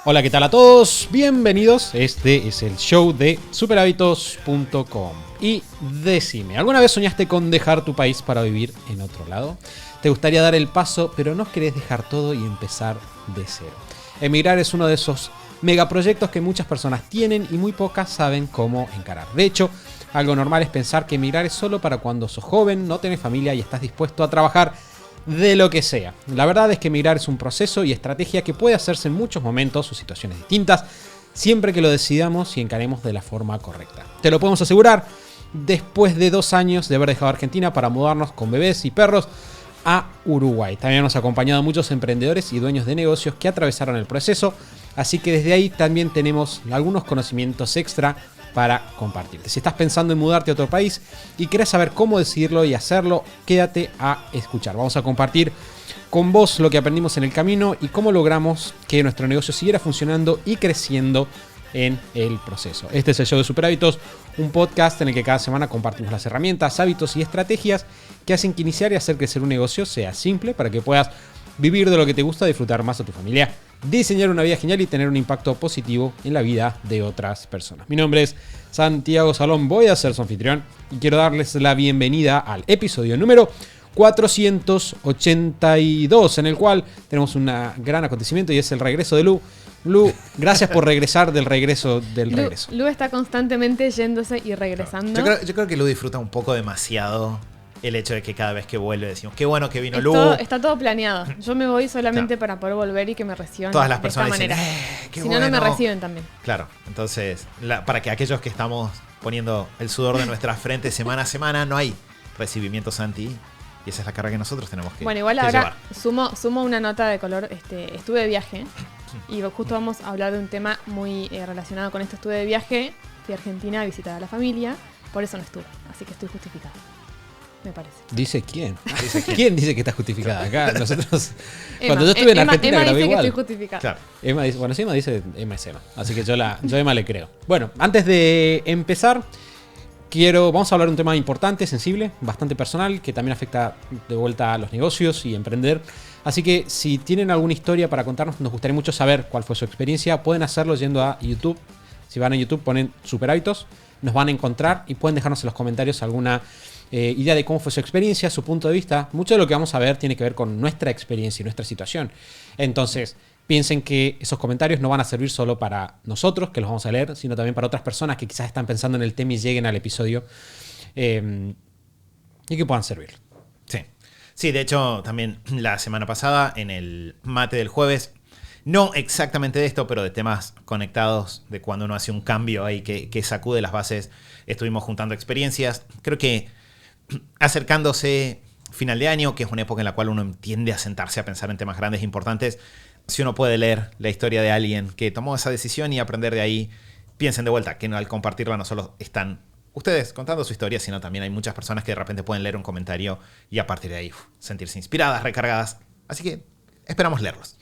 Hola, ¿qué tal a todos? Bienvenidos. Este es el show de superhábitos.com. Y decime, ¿alguna vez soñaste con dejar tu país para vivir en otro lado? ¿Te gustaría dar el paso, pero no querés dejar todo y empezar de cero? Emigrar es uno de esos megaproyectos que muchas personas tienen y muy pocas saben cómo encarar. De hecho, algo normal es pensar que emigrar es solo para cuando sos joven, no tenés familia y estás dispuesto a trabajar de lo que sea. La verdad es que emigrar es un proceso y estrategia que puede hacerse en muchos momentos o situaciones distintas, siempre que lo decidamos y encaremos de la forma correcta. Te lo podemos asegurar, después de 2 años de haber dejado Argentina para mudarnos con bebés y perros a Uruguay. También nos han acompañado muchos emprendedores y dueños de negocios que atravesaron el proceso, así que desde ahí también tenemos algunos conocimientos extra para compartirte. Si estás pensando en mudarte a otro país y querés saber cómo decidirlo y hacerlo, quédate a escuchar. Vamos a compartir con vos lo que aprendimos en el camino y cómo logramos que nuestro negocio siguiera funcionando y creciendo en el proceso. Este es el show de Super Hábitos, un podcast en el que cada semana compartimos las herramientas, hábitos y estrategias que hacen que iniciar y hacer crecer un negocio sea simple para que puedas vivir de lo que te gusta, disfrutar más a tu familia, diseñar una vida genial y tener un impacto positivo en la vida de otras personas. Mi nombre es Santiago Salón, voy a ser su anfitrión y quiero darles la bienvenida al episodio número 482, en el cual tenemos un gran acontecimiento y es el regreso de Lu. Lu, gracias por regresar del regreso del regreso. Lu está constantemente yéndose y regresando. Yo creo que Lu disfruta un poco demasiado el hecho de que cada vez que vuelve decimos, qué bueno que vino Lu. Está todo planeado. Yo me voy solamente para poder volver y que me reciban. Todas las personas de esta dicen, manera. qué Si bueno. no me reciben también. Claro, entonces, para que aquellos que estamos poniendo el sudor de nuestras frentes semana a semana, no hay recibimiento, Santi. Y esa es la carga que nosotros tenemos que Bueno, igual que ahora sumo una nota de color. Estuve de viaje y justo vamos a hablar de un tema muy relacionado con esto. Estuve de viaje, fui a Argentina a visitar a la familia, por eso no estuve, así que estoy justificada, me parece. ¿Dice quién? ¿Quién dice que está justificada? Acá nosotros, cuando yo estuve en Argentina, Emma grabé dice igual. que estoy justificada. Claro. Emma dice, bueno, si Emma dice, Emma es Emma. Así que yo a Emma le creo. Bueno, antes de empezar, vamos a hablar de un tema importante, sensible, bastante personal, que también afecta de vuelta a los negocios y emprender. Así que si tienen alguna historia para contarnos, nos gustaría mucho saber cuál fue su experiencia. Pueden hacerlo yendo a YouTube. Si van a YouTube, ponen Super Hábitos, nos van a encontrar y pueden dejarnos en los comentarios alguna idea de cómo fue su experiencia, su punto de vista. Mucho de lo que vamos a ver tiene que ver con nuestra experiencia y nuestra situación. Entonces, piensen que esos comentarios no van a servir solo para nosotros, que los vamos a leer, sino también para otras personas que quizás están pensando en el tema y lleguen al episodio y que puedan servir. Sí, de hecho, también la semana pasada, en el mate del jueves, no exactamente de esto, pero de temas conectados, de cuando uno hace un cambio ahí que sacude las bases, estuvimos juntando experiencias. Creo que acercándose final de año, que es una época en la cual uno tiende a sentarse a pensar en temas grandes e importantes, si uno puede leer la historia de alguien que tomó esa decisión y aprender de ahí, piensen de vuelta que al compartirla no solo están ustedes contando su historia, sino también hay muchas personas que de repente pueden leer un comentario y a partir de ahí sentirse inspiradas, recargadas. Así que esperamos leerlos.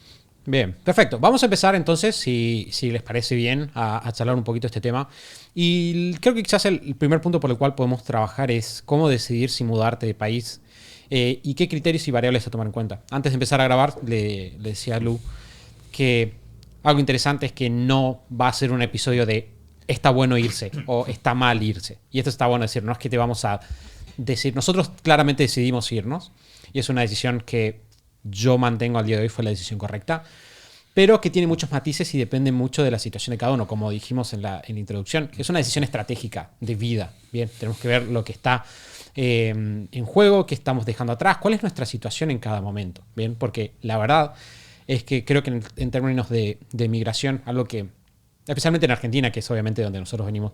Bien, perfecto. Vamos a empezar entonces, si les parece bien, a charlar un poquito de este tema. Y creo que quizás el primer punto por el cual podemos trabajar es cómo decidir si mudarte de país y qué criterios y variables a tomar en cuenta. Antes de empezar a grabar, le decía a Lu que algo interesante es que no va a ser un episodio de está bueno irse o está mal irse. Y esto está bueno decir, no es que te vamos a decir, nosotros claramente decidimos irnos y es una decisión que yo mantengo al día de hoy, fue la decisión correcta, pero que tiene muchos matices y depende mucho de la situación de cada uno, como dijimos en la introducción. Es una decisión estratégica de vida. Bien, tenemos que ver lo que está en juego, qué estamos dejando atrás, cuál es nuestra situación en cada momento. Bien, porque la verdad es que creo que en términos de migración, algo que, especialmente en Argentina, que es obviamente donde nosotros venimos,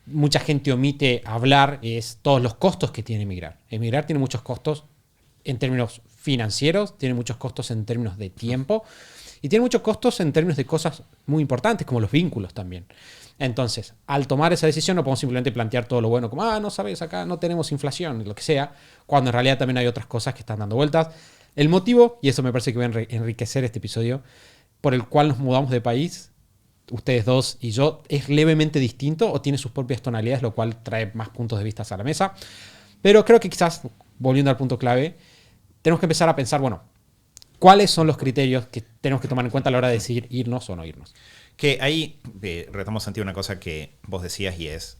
mucha gente omite hablar, es todos los costos que tiene emigrar. Emigrar tiene muchos costos en términos financieros, tiene muchos costos en términos de tiempo y tiene muchos costos en términos de cosas muy importantes como los vínculos también. Entonces, al tomar esa decisión no podemos simplemente plantear todo lo bueno como, no sabes, acá no tenemos inflación, lo que sea, cuando en realidad también hay otras cosas que están dando vueltas. El motivo, y eso me parece que va a enriquecer este episodio, por el cual nos mudamos de país, ustedes dos y yo, es levemente distinto o tiene sus propias tonalidades, lo cual trae más puntos de vista a la mesa. Pero creo que quizás, volviendo al punto clave, tenemos que empezar a pensar, bueno, ¿Cuáles son los criterios que tenemos que tomar en cuenta a la hora de decidir irnos o no irnos? Que ahí retomo, Santi, una cosa que vos decías y es,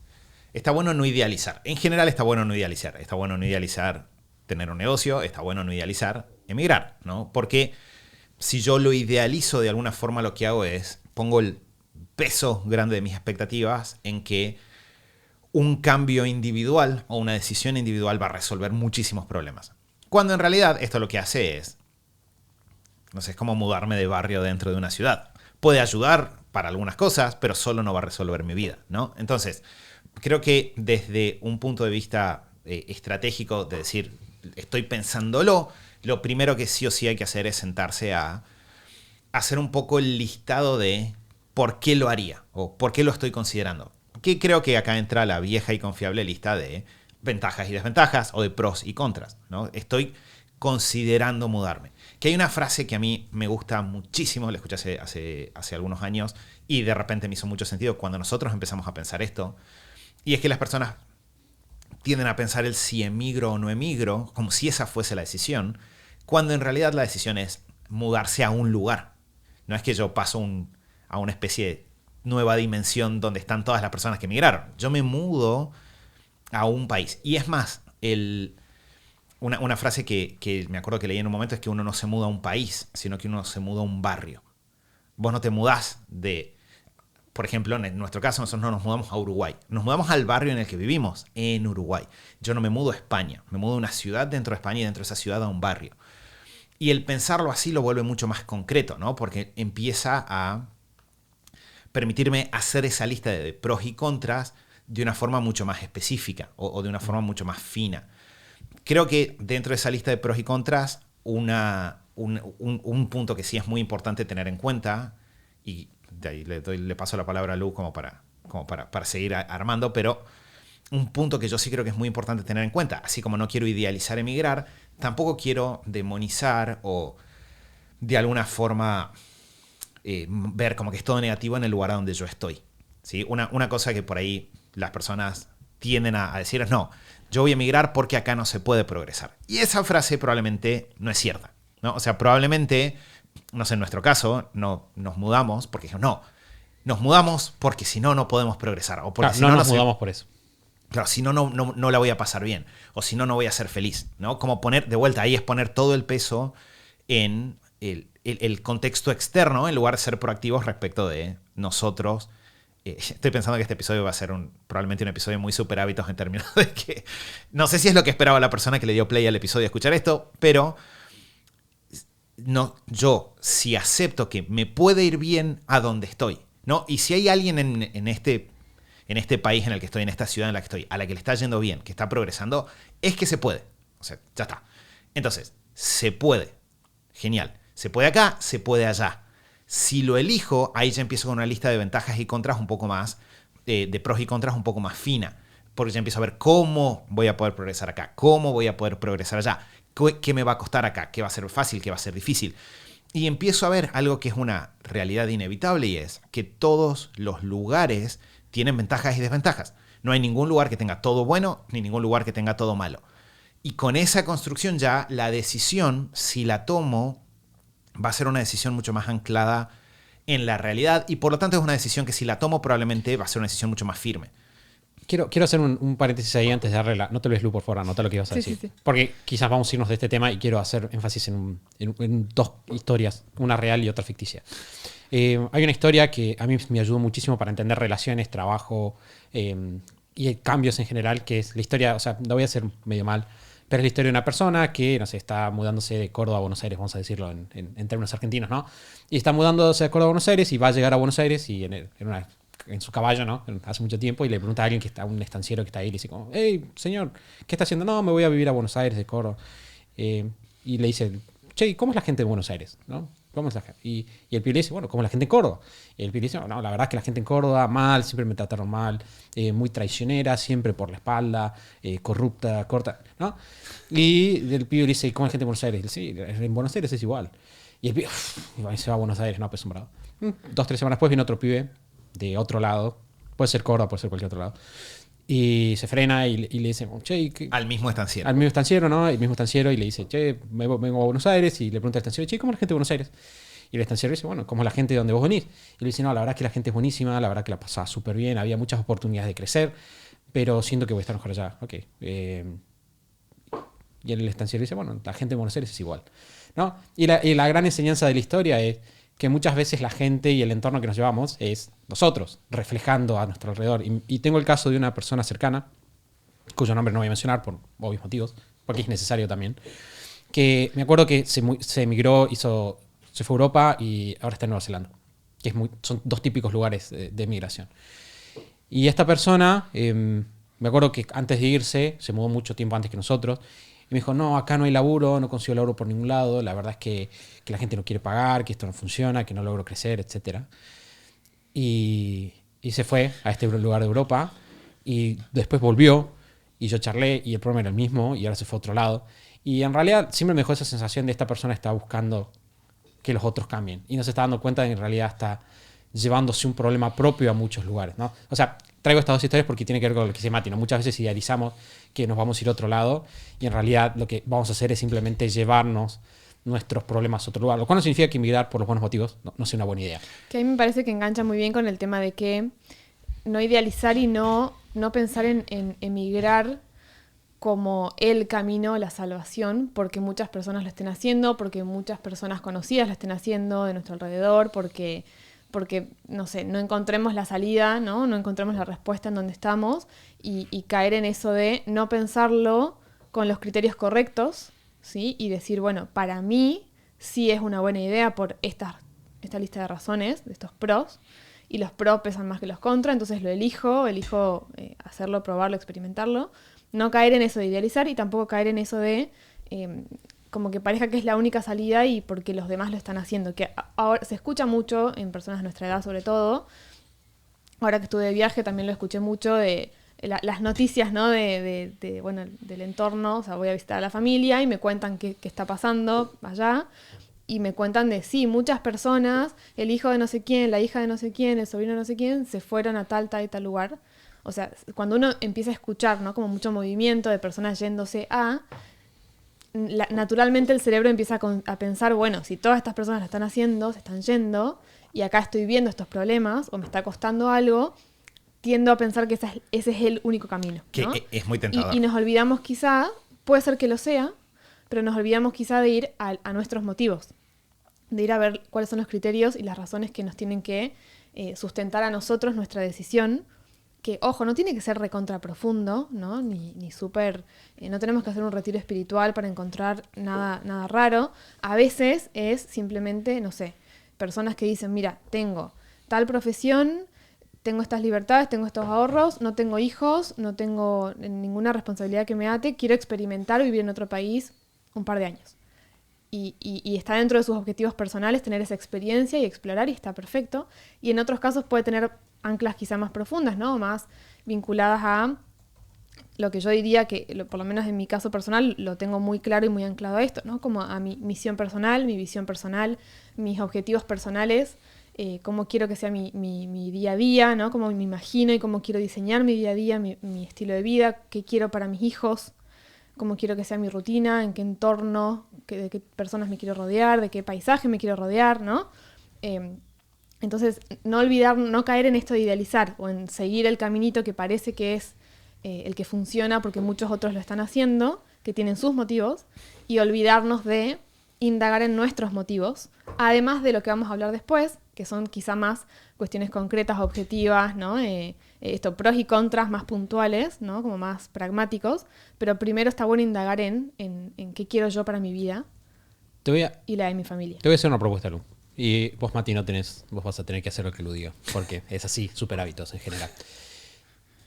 está bueno no idealizar. En general está bueno no idealizar. Está bueno no idealizar tener un negocio, está bueno no idealizar emigrar, ¿no? Porque si yo lo idealizo de alguna forma, lo que hago es, pongo el peso grande de mis expectativas en que un cambio individual o una decisión individual va a resolver muchísimos problemas. Cuando en realidad esto lo que hace es, no sé, es como mudarme de barrio dentro de una ciudad. Puede ayudar para algunas cosas, pero solo no va a resolver mi vida, ¿no? Entonces, creo que desde un punto de vista estratégico, de decir, estoy pensándolo, lo primero que sí o sí hay que hacer es sentarse a hacer un poco el listado de por qué lo haría o por qué lo estoy considerando. Que creo que acá entra la vieja y confiable lista de ventajas y desventajas o de pros y contras, ¿no? Estoy considerando mudarme. Que hay una frase que a mí me gusta muchísimo, la escuché hace algunos años y de repente me hizo mucho sentido cuando nosotros empezamos a pensar esto, y es que las personas tienden a pensar el si emigro o no emigro, como si esa fuese la decisión, cuando en realidad la decisión es mudarse a un lugar. No es que yo paso a una especie de nueva dimensión donde están todas las personas que emigraron. Yo me mudo a un país. Y es más, una frase que me acuerdo que leí en un momento es que uno no se muda a un país, sino que uno se muda a un barrio. Vos no te mudás por ejemplo, en nuestro caso, nosotros no nos mudamos a Uruguay. Nos mudamos al barrio en el que vivimos, en Uruguay. Yo no me mudo a España. Me mudo a una ciudad dentro de España y dentro de esa ciudad a un barrio. Y el pensarlo así lo vuelve mucho más concreto, ¿no? Porque empieza a permitirme hacer esa lista de pros y contras de una forma mucho más específica o de una forma mucho más fina. Creo que dentro de esa lista de pros y contras, un punto que sí es muy importante tener en cuenta, y de ahí le paso la palabra a Lu como para seguir armando, pero un punto que yo sí creo que es muy importante tener en cuenta, así como no quiero idealizar emigrar, tampoco quiero demonizar o de alguna forma ver como que es todo negativo en el lugar donde yo estoy, ¿sí? Una cosa que por ahí las personas tienden a decir es no, yo voy a emigrar porque acá no se puede progresar. Y esa frase probablemente no es cierta, ¿no? O sea, probablemente, no sé, en nuestro caso, no nos mudamos porque no, nos mudamos porque si no, no podemos progresar. O porque Claro, si no no, nos mudamos por eso. Claro, si no, no la voy a pasar bien. O si no, no voy a ser feliz, ¿no? Como poner, de vuelta, ahí es poner todo el peso en el contexto externo en lugar de ser proactivos respecto de nosotros. Estoy pensando que este episodio va a ser probablemente un episodio muy super hábitos en términos de que no sé si es lo que esperaba la persona que le dio play al episodio a escuchar esto, pero no, yo si acepto que me puede ir bien a donde estoy, ¿no? Y si hay alguien en este país en el que estoy, en esta ciudad en la que estoy, a la que le está yendo bien, que está progresando, es que se puede. O sea, ya está. Entonces, se puede. Genial. Se puede acá, se puede allá. Si lo elijo, ahí ya empiezo con una lista de ventajas y contras un poco más, de pros y contras un poco más fina. Porque ya empiezo a ver cómo voy a poder progresar acá, cómo voy a poder progresar allá, qué me va a costar acá, qué va a ser fácil, qué va a ser difícil. Y empiezo a ver algo que es una realidad inevitable y es que todos los lugares tienen ventajas y desventajas. No hay ningún lugar que tenga todo bueno ni ningún lugar que tenga todo malo. Y con esa construcción ya la decisión, si la tomo, va a ser una decisión mucho más anclada en la realidad y por lo tanto es una decisión que si la tomo probablemente va a ser una decisión mucho más firme. Quiero hacer un paréntesis ahí antes de darle la... No te lo des, Lu, por favor, anota lo que ibas a decir. Sí. Porque quizás vamos a irnos de este tema y quiero hacer énfasis en dos historias, una real y otra ficticia. Hay una historia que a mí me ayudó muchísimo para entender relaciones, trabajo y cambios en general, que es la historia, o sea, lo voy a hacer medio mal, pero es la historia de una persona que, no sé, está mudándose de Córdoba a Buenos Aires, vamos a decirlo en términos argentinos, ¿no? Y está mudándose de Córdoba a Buenos Aires y va a llegar a Buenos Aires y en su caballo, ¿no? Hace mucho tiempo y le pregunta a alguien que está, un estanciero que está ahí, y le dice como, hey, señor, ¿qué está haciendo? No, me voy a vivir a Buenos Aires de Córdoba. Y le dice, che, ¿cómo es la gente de Buenos Aires? ¿No? ¿Cómo es la gente? Y el pibe le dice, bueno, ¿cómo es la gente en Córdoba? Y el pibe dice, no, la verdad es que la gente en Córdoba, mal, siempre me trataron mal, muy traicionera, siempre por la espalda, corrupta, corta, ¿no? Y el pibe le dice, ¿cómo es la gente en Buenos Aires? Y le dice, sí, en Buenos Aires es igual. Y el pibe, se va a Buenos Aires, no, pues sombrado. 2-3 semanas después viene otro pibe de otro lado, puede ser Córdoba, puede ser cualquier otro lado, Y se frena y le dice, che, Al mismo estanciero. al mismo estanciero, ¿no? El mismo estanciero y le dice, che, vengo a Buenos Aires. Y le pregunta al estanciero, che, ¿cómo es la gente de Buenos Aires? Y el estanciero dice, bueno, ¿cómo es la gente de donde vos venís? Y le dice, no, la verdad que la gente es buenísima, la verdad que la pasaba súper bien, había muchas oportunidades de crecer, pero siento que voy a estar mejor allá. Ok. Y el estanciero dice, bueno, la gente de Buenos Aires es igual, ¿no? Y la gran enseñanza de la historia es que muchas veces la gente y el entorno que nos llevamos es nosotros, reflejando a nuestro alrededor. Y tengo el caso de una persona cercana, cuyo nombre no voy a mencionar por obvios motivos, porque es necesario también, que me acuerdo que se emigró, se fue a Europa y ahora está en Nueva Zelanda, que son dos típicos lugares de migración. Y esta persona, me acuerdo que antes de irse, se mudó mucho tiempo antes que nosotros, y me dijo, no, acá no hay laburo, no consigo laburo por ningún lado, la verdad es que la gente no quiere pagar, que esto no funciona, que no logro crecer, etc. Y se fue a este lugar de Europa y después volvió y yo charlé y el problema era el mismo y ahora se fue a otro lado. Y en realidad siempre me dejó esa sensación de esta persona está buscando que los otros cambien y no se está dando cuenta de que en realidad está llevándose un problema propio a muchos lugares, ¿no? O sea, traigo estas dos historias porque tiene que ver con lo que dice Mati, ¿no? Muchas veces idealizamos que nos vamos a ir a otro lado y en realidad lo que vamos a hacer es simplemente llevarnos nuestros problemas a otro lugar, lo cual no significa que emigrar por los buenos motivos no sea una buena idea. Que a mí me parece que engancha muy bien con el tema de que no idealizar y no pensar en emigrar como el camino, la salvación, porque muchas personas lo estén haciendo, porque muchas personas conocidas lo estén haciendo de nuestro alrededor, porque no sé, no encontremos la salida, no encontremos la respuesta en donde estamos y caer en eso de no pensarlo con los criterios correctos, ¿sí? Y decir, bueno, para mí sí es una buena idea por esta lista de razones, de estos pros, y los pros pesan más que los contras, entonces lo elijo hacerlo, probarlo, experimentarlo. No caer en eso de idealizar y tampoco caer en eso de como que parezca que es la única salida y porque los demás lo están haciendo. Que ahora se escucha mucho en personas de nuestra edad sobre todo. Ahora que estuve de viaje también lo escuché mucho de las noticias, ¿no? Bueno, del entorno. O sea, voy a visitar a la familia y me cuentan qué está pasando allá. Y me cuentan de, sí, muchas personas, el hijo de no sé quién, la hija de no sé quién, el sobrino de no sé quién, se fueron a tal lugar. O sea, cuando uno empieza a escuchar, ¿no? Como mucho movimiento de personas yéndose naturalmente el cerebro empieza a pensar, bueno, si todas estas personas lo están haciendo, se están yendo, y acá estoy viendo estos problemas, o me está costando algo, tiendo a pensar que ese es el único camino, ¿no? Que es muy tentador. Y nos olvidamos quizá, puede ser que lo sea, pero nos olvidamos quizá de ir a nuestros motivos, de ir a ver cuáles son los criterios y las razones que nos tienen que sustentar a nosotros nuestra decisión, que, ojo, no tiene que ser recontra profundo, ¿no? Ni súper... no tenemos que hacer un retiro espiritual para encontrar nada raro. A veces es simplemente, no sé, personas que dicen, mira, tengo tal profesión, tengo estas libertades, tengo estos ahorros, no tengo hijos, no tengo ninguna responsabilidad que me ate, quiero experimentar vivir en otro país un par de años. Y está dentro de sus objetivos personales tener esa experiencia y explorar, y está perfecto. Y en otros casos puede tener anclas quizá más profundas, ¿no? Más vinculadas a lo que yo diría que, por lo menos en mi caso personal, lo tengo muy claro y muy anclado a esto, ¿no? Como a mi misión personal, mi visión personal, mis objetivos personales, cómo quiero que sea mi día a día, ¿no? Cómo me imagino y cómo quiero diseñar mi día a día, mi estilo de vida, qué quiero para mis hijos, cómo quiero que sea mi rutina, en qué entorno, de qué personas me quiero rodear, de qué paisaje me quiero rodear, ¿no? Entonces, no caer en esto de idealizar o en seguir el caminito que parece que es el que funciona porque muchos otros lo están haciendo, que tienen sus motivos, y olvidarnos de indagar en nuestros motivos, además de lo que vamos a hablar después, que son quizá más cuestiones concretas, objetivas, ¿no? Pros y contras más puntuales, ¿no? Como más pragmáticos, pero primero está bueno indagar en qué quiero yo para mi vida y la de mi familia. Te voy a hacer una propuesta, Lu. Y vos, Mati, vos vas a tener que hacer lo que Lu diga, porque es así, súper hábitos en general.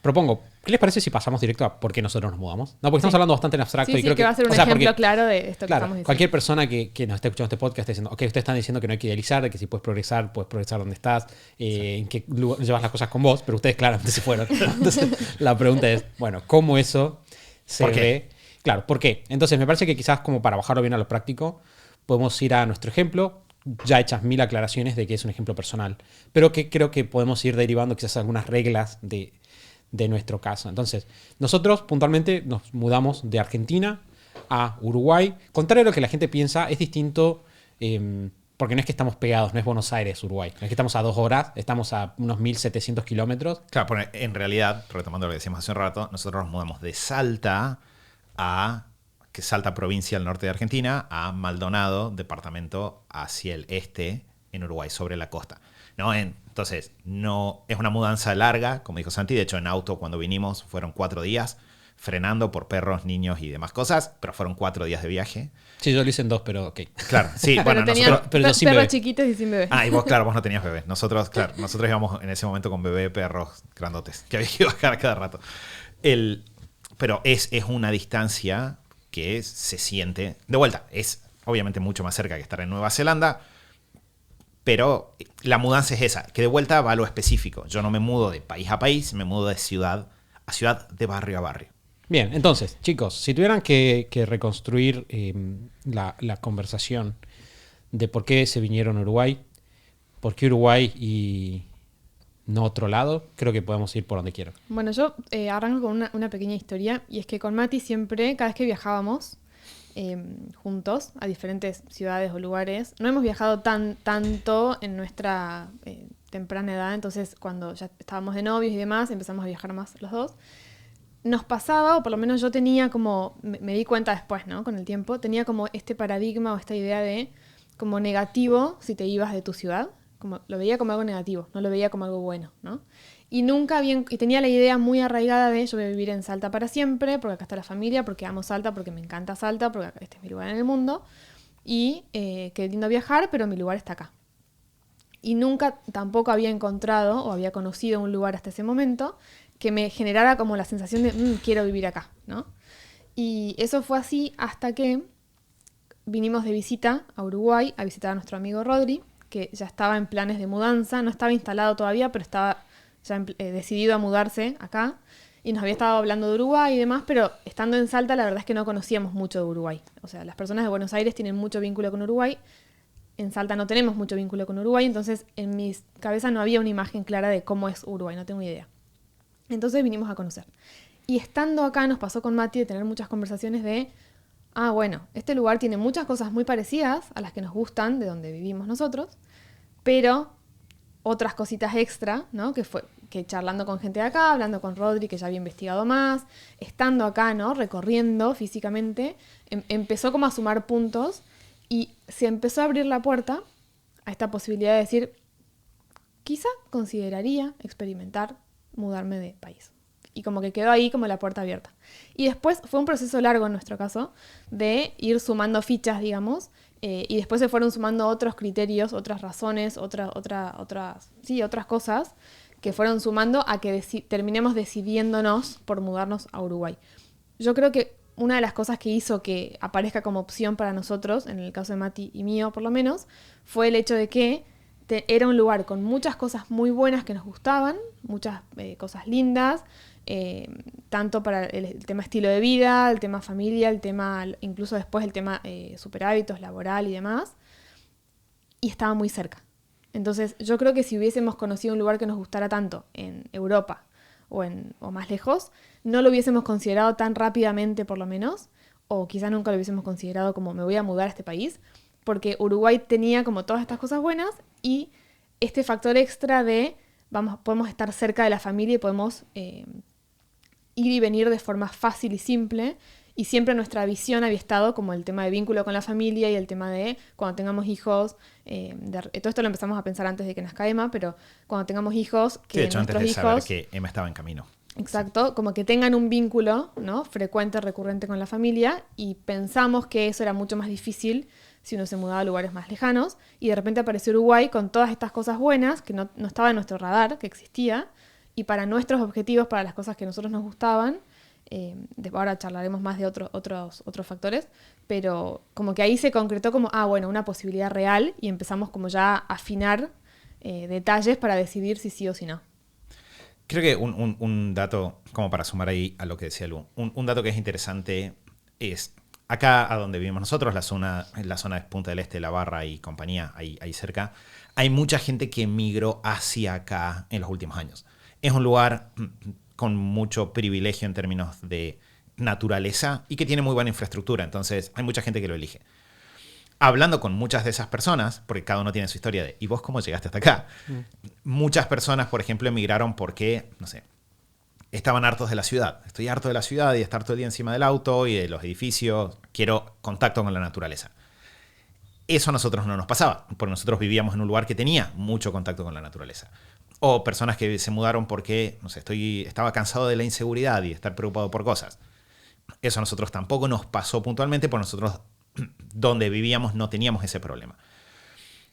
Propongo, ¿qué les parece si pasamos directo a por qué nosotros nos mudamos? No, porque estamos hablando bastante en abstracto. Sí, y creo que va a ser un ejemplo claro de esto que estamos diciendo. Cualquier persona que nos esté escuchando este podcast está diciendo, ok, ustedes están diciendo que no hay que idealizar, de que si puedes progresar donde estás, en qué lugar llevas las cosas con vos, pero ustedes claramente se fueron. Entonces, la pregunta es, bueno, ¿cómo eso se ve? Claro, ¿por qué? Entonces, me parece que quizás como para bajarlo bien a lo práctico, podemos ir a nuestro ejemplo, ya hechas 1000 aclaraciones de que es un ejemplo personal, pero que creo que podemos ir derivando quizás algunas reglas de de nuestro caso. Entonces, nosotros puntualmente nos mudamos de Argentina a Uruguay. Contrario a lo que la gente piensa, es distinto porque no es que estamos pegados, no es Buenos Aires, Uruguay. No es que estamos a 2 horas, estamos a unos 1.700 kilómetros. Claro, porque en realidad, retomando lo que decíamos hace un rato, nosotros nos mudamos de Salta que Salta, provincia al norte de Argentina, a Maldonado, departamento hacia el este en Uruguay, sobre la costa. ¿No? Entonces, no es una mudanza larga, como dijo Santi. De hecho, en auto, cuando vinimos, fueron 4 días, frenando por perros, niños y demás cosas, pero fueron 4 días de viaje. Sí, yo lo hice en 2, pero ok. Claro, sí, bueno, nosotros... Pero yo sin perros bebé. chiquitos y sin bebé. Y vos, claro, vos no tenías bebé. Nosotros íbamos en ese momento con bebé, perros grandotes, que había que bajar a cada rato. Pero es una distancia que se siente... De vuelta, es obviamente mucho más cerca que estar en Nueva Zelanda, pero la mudanza es esa, que de vuelta va a lo específico. Yo no me mudo de país a país, me mudo de ciudad a ciudad, de barrio a barrio. Bien, entonces, chicos, si tuvieran que reconstruir la conversación de por qué se vinieron a Uruguay, por qué Uruguay y no otro lado, creo que podemos ir por donde quieran. Bueno, yo arranco con una pequeña historia, y es que con Mati siempre, cada vez que viajábamos juntos a diferentes ciudades o lugares, no hemos viajado tanto en nuestra temprana edad, entonces cuando ya estábamos de novios y demás, empezamos a viajar más los dos. Nos pasaba, o por lo menos yo tenía como, me di cuenta después, ¿no? Con el tiempo, tenía como este paradigma o esta idea de como negativo si te ibas de tu ciudad. Como, lo veía como algo negativo, no lo veía como algo bueno, ¿no? Y tenía la idea muy arraigada de yo voy a vivir en Salta para siempre, porque acá está la familia, porque amo Salta, porque me encanta Salta, porque este es mi lugar en el mundo. Y qué lindo viajar, pero mi lugar está acá. Y nunca tampoco había encontrado o había conocido un lugar hasta ese momento que me generara como la sensación de quiero vivir acá, ¿no? Y eso fue así hasta que vinimos de visita a Uruguay a visitar a nuestro amigo Rodri, que ya estaba en planes de mudanza, no estaba instalado todavía, pero estaba ya decidido a mudarse acá, y nos había estado hablando de Uruguay y demás, pero estando en Salta la verdad es que no conocíamos mucho de Uruguay. O sea, las personas de Buenos Aires tienen mucho vínculo con Uruguay, en Salta no tenemos mucho vínculo con Uruguay, entonces en mi cabeza no había una imagen clara de cómo es Uruguay, no tengo idea. Entonces vinimos a conocer. Y estando acá nos pasó con Mati de tener muchas conversaciones de, bueno, este lugar tiene muchas cosas muy parecidas a las que nos gustan de donde vivimos nosotros, pero otras cositas extra, ¿no? Que fue que charlando con gente de acá, hablando con Rodri, que ya había investigado más, estando acá, ¿no? Recorriendo físicamente, empezó como a sumar puntos y se empezó a abrir la puerta a esta posibilidad de decir, quizá consideraría experimentar mudarme de país. Y como que quedó ahí como la puerta abierta. Y después fue un proceso largo en nuestro caso de ir sumando fichas, digamos, y después se fueron sumando otros criterios, otras razones, otras cosas que fueron sumando a que terminemos decidiéndonos por mudarnos a Uruguay. Yo creo que una de las cosas que hizo que aparezca como opción para nosotros, en el caso de Mati y mío por lo menos, fue el hecho de que era un lugar con muchas cosas muy buenas que nos gustaban, muchas cosas lindas, tanto para el tema estilo de vida, el tema familia, el tema, incluso después el tema superhábitos, laboral y demás, y estaba muy cerca. Entonces yo creo que si hubiésemos conocido un lugar que nos gustara tanto en Europa o más lejos, no lo hubiésemos considerado tan rápidamente por lo menos, o quizás nunca lo hubiésemos considerado como me voy a mudar a este país, porque Uruguay tenía como todas estas cosas buenas y este factor extra de podemos estar cerca de la familia y podemos ir y venir de forma fácil y simple, y siempre nuestra visión había estado como el tema de vínculo con la familia y el tema de cuando tengamos hijos, todo esto lo empezamos a pensar antes de que nazca Emma, pero cuando tengamos hijos, que de hecho, nuestros antes de hijos... saber que Emma estaba en camino. Exacto, como que tengan un vínculo, ¿no? Frecuente, recurrente con la familia, y pensamos que eso era mucho más difícil si uno se mudaba a lugares más lejanos, y de repente apareció Uruguay con todas estas cosas buenas que no estaba en nuestro radar, que existía, y para nuestros objetivos, para las cosas que a nosotros nos gustaban, ahora charlaremos más de otros factores, pero como que ahí se concretó como, una posibilidad real, y empezamos como ya a afinar detalles para decidir si sí o si no. Creo que un dato, como para sumar ahí a lo que decía Lu, un dato que es interesante es, acá a donde vivimos nosotros, en la zona de Punta del Este, La Barra y compañía, ahí cerca, hay mucha gente que migró hacia acá en los últimos años. Es un lugar con mucho privilegio en términos de naturaleza y que tiene muy buena infraestructura. Entonces hay mucha gente que lo elige. Hablando con muchas de esas personas, porque cada uno tiene su historia de ¿y vos cómo llegaste hasta acá? Muchas personas, por ejemplo, emigraron porque, no sé, estaban hartos de la ciudad. Estoy harto de la ciudad y de estar todo el día encima del auto y de los edificios. Quiero contacto con la naturaleza. Eso a nosotros no nos pasaba, porque nosotros vivíamos en un lugar que tenía mucho contacto con la naturaleza. O personas que se mudaron porque, no sé, estaba cansado de la inseguridad y de estar preocupado por cosas. Eso a nosotros tampoco nos pasó puntualmente, porque nosotros donde vivíamos no teníamos ese problema.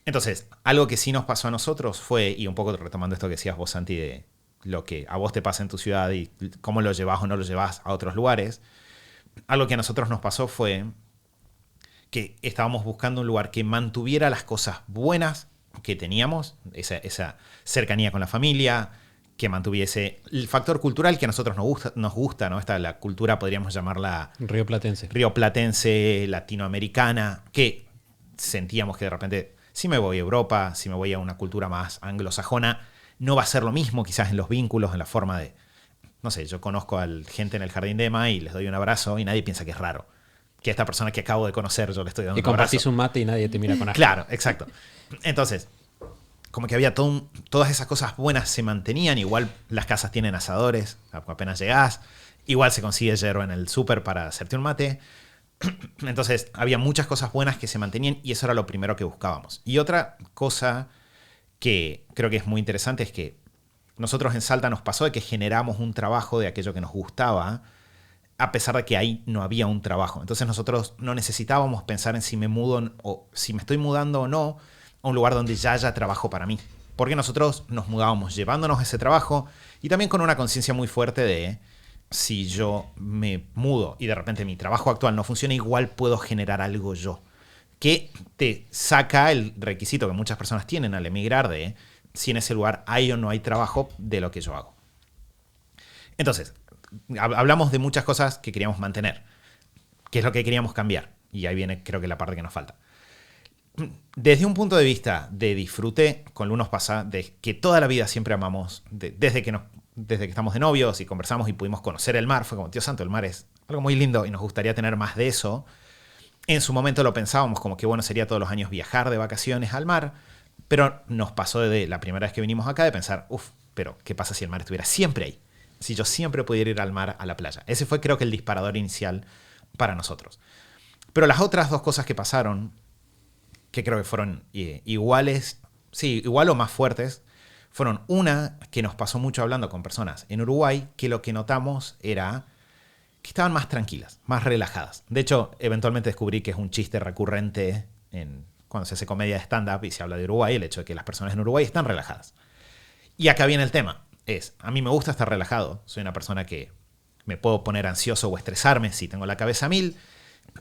Entonces, algo que sí nos pasó a nosotros fue, y un poco retomando esto que decías vos, Santi, de lo que a vos te pasa en tu ciudad y cómo lo llevas o no lo llevas a otros lugares, algo que a nosotros nos pasó fue que estábamos buscando un lugar que mantuviera las cosas buenas que teníamos, esa cercanía con la familia, que mantuviese el factor cultural que a nosotros nos gusta, ¿no? La cultura, podríamos llamarla rioplatense, latinoamericana, que sentíamos que de repente, si me voy a Europa, si me voy a una cultura más anglosajona, no va a ser lo mismo quizás en los vínculos, en la forma de, no sé, yo conozco a gente en el jardín de Emma y les doy un abrazo y nadie piensa que es raro. Que a esta persona que acabo de conocer yo le estoy dando un abrazo. Y compartís un mate y nadie te mira con asco. Claro, exacto. Entonces, como que había todas esas cosas buenas se mantenían. Igual las casas tienen asadores, apenas llegás. Igual se consigue hierro en el súper para hacerte un mate. Entonces, había muchas cosas buenas que se mantenían y eso era lo primero que buscábamos. Y otra cosa que creo que es muy interesante es que nosotros en Salta nos pasó de que generamos un trabajo de aquello que nos gustaba, a pesar de que ahí no había un trabajo. Entonces nosotros no necesitábamos pensar en si me mudo o si me estoy mudando o no a un lugar donde ya haya trabajo para mí. Porque nosotros nos mudábamos llevándonos ese trabajo y también con una conciencia muy fuerte de si yo me mudo y de repente mi trabajo actual no funciona, igual puedo generar algo yo. Que te saca el requisito que muchas personas tienen al emigrar de si en ese lugar hay o no hay trabajo de lo que yo hago. Entonces, hablamos de muchas cosas que queríamos mantener, que es lo que queríamos cambiar. Y ahí viene, creo que la parte que nos falta. Desde un punto de vista de disfrute, con Lu nos pasa de que toda la vida siempre amamos, desde que estamos de novios y conversamos y pudimos conocer el mar, fue como, Dios santo, el mar es algo muy lindo y nos gustaría tener más de eso. En su momento lo pensábamos como que bueno sería todos los años viajar de vacaciones al mar, pero nos pasó de la primera vez que vinimos acá de pensar, pero ¿qué pasa si el mar estuviera siempre ahí? Si yo siempre pudiera ir al mar, a la playa. Ese fue, creo que, el disparador inicial para nosotros. Pero las otras dos cosas que pasaron, que creo que fueron iguales, sí, igual o más fuertes, fueron una que nos pasó mucho hablando con personas en Uruguay, que lo que notamos era que estaban más tranquilas, más relajadas. De hecho, eventualmente descubrí que es un chiste recurrente cuando se hace comedia de stand-up y se habla de Uruguay, el hecho de que las personas en Uruguay están relajadas. Y acá viene el tema. A mí me gusta estar relajado. Soy una persona que me puedo poner ansioso o estresarme si tengo la cabeza a mil.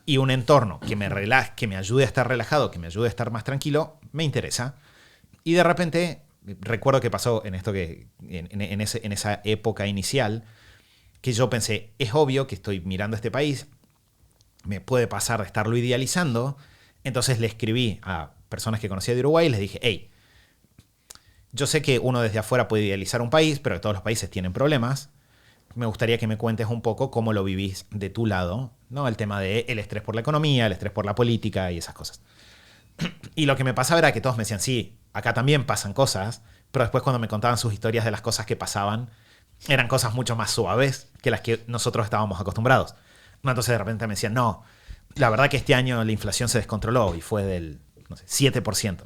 Y un entorno que me relaje, que me ayude a estar relajado, que me ayude a estar más tranquilo, me interesa. Y de repente, recuerdo que pasó en esto en esa época inicial, que yo pensé, es obvio que estoy mirando este país, me puede pasar de estarlo idealizando. Entonces le escribí a personas que conocía de Uruguay y les dije, hey, yo sé que uno desde afuera puede idealizar un país, pero que todos los países tienen problemas. Me gustaría que me cuentes un poco cómo lo vivís de tu lado, ¿no? El tema del estrés por la economía, el estrés por la política y esas cosas. Y lo que me pasaba era que todos me decían, sí, acá también pasan cosas, pero después cuando me contaban sus historias de las cosas que pasaban, eran cosas mucho más suaves que las que nosotros estábamos acostumbrados. Entonces de repente me decían, no, la verdad que este año la inflación se descontroló y fue del, no sé, 7%.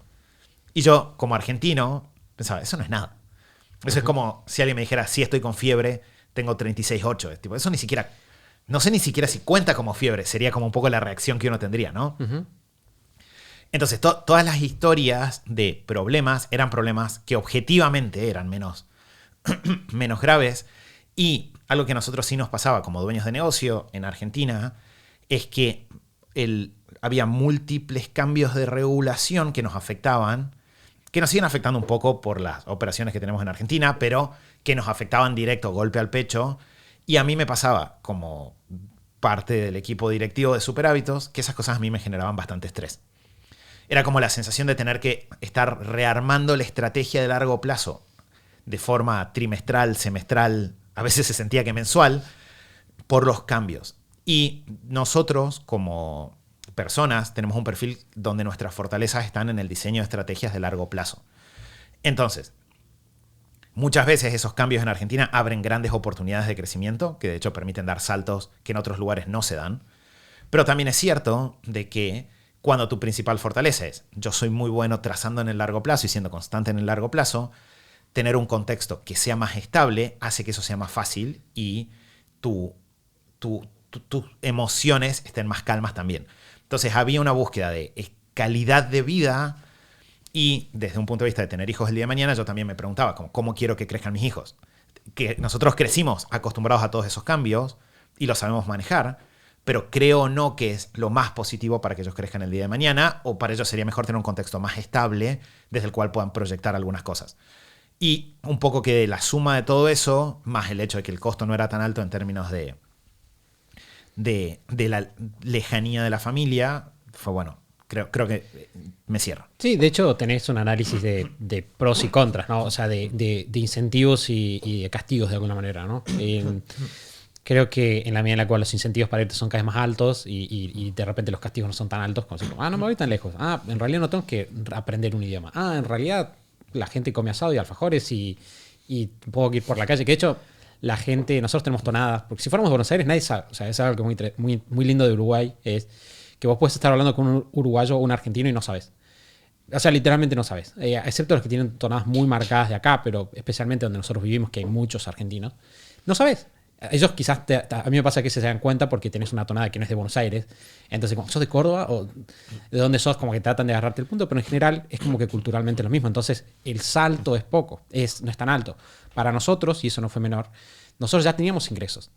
Y yo, como argentino, pensaba, eso no es nada. Eso es como si alguien me dijera, sí, estoy con fiebre, tengo 36,8. Tipo, eso ni siquiera, no sé ni siquiera si cuenta como fiebre. Sería como un poco la reacción que uno tendría, ¿no? Uh-huh. Entonces, todas las historias de problemas eran problemas que objetivamente eran menos graves. Y algo que a nosotros sí nos pasaba como dueños de negocio en Argentina es que había múltiples cambios de regulación que nos afectaban, que nos siguen afectando un poco por las operaciones que tenemos en Argentina, pero que nos afectaban directo, golpe al pecho. Y a mí me pasaba, como parte del equipo directivo de Superhábitos, que esas cosas a mí me generaban bastante estrés. Era como la sensación de tener que estar rearmando la estrategia de largo plazo de forma trimestral, semestral, a veces se sentía que mensual, por los cambios. Y nosotros como personas tenemos un perfil donde nuestras fortalezas están en el diseño de estrategias de largo plazo. Entonces, muchas veces esos cambios en Argentina abren grandes oportunidades de crecimiento, que de hecho permiten dar saltos que en otros lugares no se dan. Pero también es cierto de que cuando tu principal fortaleza es yo soy muy bueno trazando en el largo plazo y siendo constante en el largo plazo, tener un contexto que sea más estable hace que eso sea más fácil y tus emociones estén más calmas también. Entonces había una búsqueda de calidad de vida y desde un punto de vista de tener hijos el día de mañana, yo también me preguntaba ¿cómo quiero que crezcan mis hijos? Que nosotros crecimos acostumbrados a todos esos cambios y los sabemos manejar, pero creo o no que es lo más positivo para que ellos crezcan el día de mañana, o para ellos sería mejor tener un contexto más estable desde el cual puedan proyectar algunas cosas. Y un poco que la suma de todo eso, más el hecho de que el costo no era tan alto en términos de la lejanía de la familia, fue bueno. Creo que me cierro. Sí, de hecho tenés un análisis de pros y contras, ¿no? O sea, de incentivos y de castigos de alguna manera, ¿no? Creo que en la medida en la cual los incentivos para irte son cada vez más altos y de repente los castigos no son tan altos, como no me voy tan lejos. En realidad no tengo que aprender un idioma. En realidad la gente come asado y alfajores y puedo ir por la calle. Que de hecho la gente, nosotros tenemos tonadas, porque si fuéramos de Buenos Aires nadie sabe. O sea, es algo que muy lindo de Uruguay, es que vos puedes estar hablando con un uruguayo o un argentino y no sabes. O sea, literalmente no sabes. Excepto los que tienen tonadas muy marcadas de acá, pero especialmente donde nosotros vivimos, que hay muchos argentinos, no sabes. Ellos quizás, a mí me pasa que se dan cuenta porque tenés una tonada que no es de Buenos Aires. Entonces, como sos de Córdoba o de dónde sos, como que tratan de agarrarte el punto, pero en general es como que culturalmente es lo mismo. Entonces, el salto es poco, no es tan alto. Para nosotros, y eso no fue menor, nosotros ya teníamos ingresos.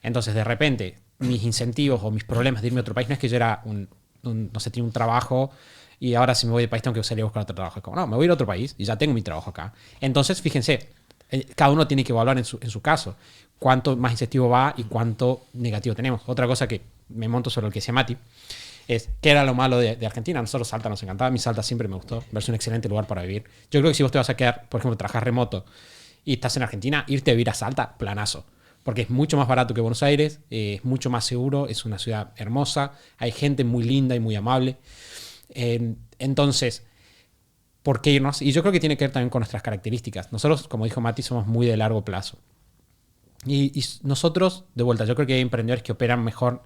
Entonces, de repente, mis incentivos o mis problemas de irme a otro país no es que yo era no sé, tenía un trabajo y ahora si me voy de país tengo que salir a buscar otro trabajo. Es como, no, me voy a ir a otro país y ya tengo mi trabajo acá. Entonces, fíjense, cada uno tiene que evaluar en su caso cuánto más incentivo va y cuánto negativo tenemos. Otra cosa que me monto sobre lo que decía Mati es qué era lo malo de Argentina. A nosotros Salta nos encantaba. A mí Salta siempre me gustó. Verse un excelente lugar para vivir. Yo creo que si vos te vas a quedar, por ejemplo, trabajar remoto y estás en Argentina, irte a vivir a Salta, planazo. Porque es mucho más barato que Buenos Aires, es mucho más seguro, es una ciudad hermosa, hay gente muy linda y muy amable. Entonces, ¿por qué irnos? Y yo creo que tiene que ver también con nuestras características. Nosotros, como dijo Mati, somos muy de largo plazo. Y nosotros, de vuelta, yo creo que hay emprendedores que operan mejor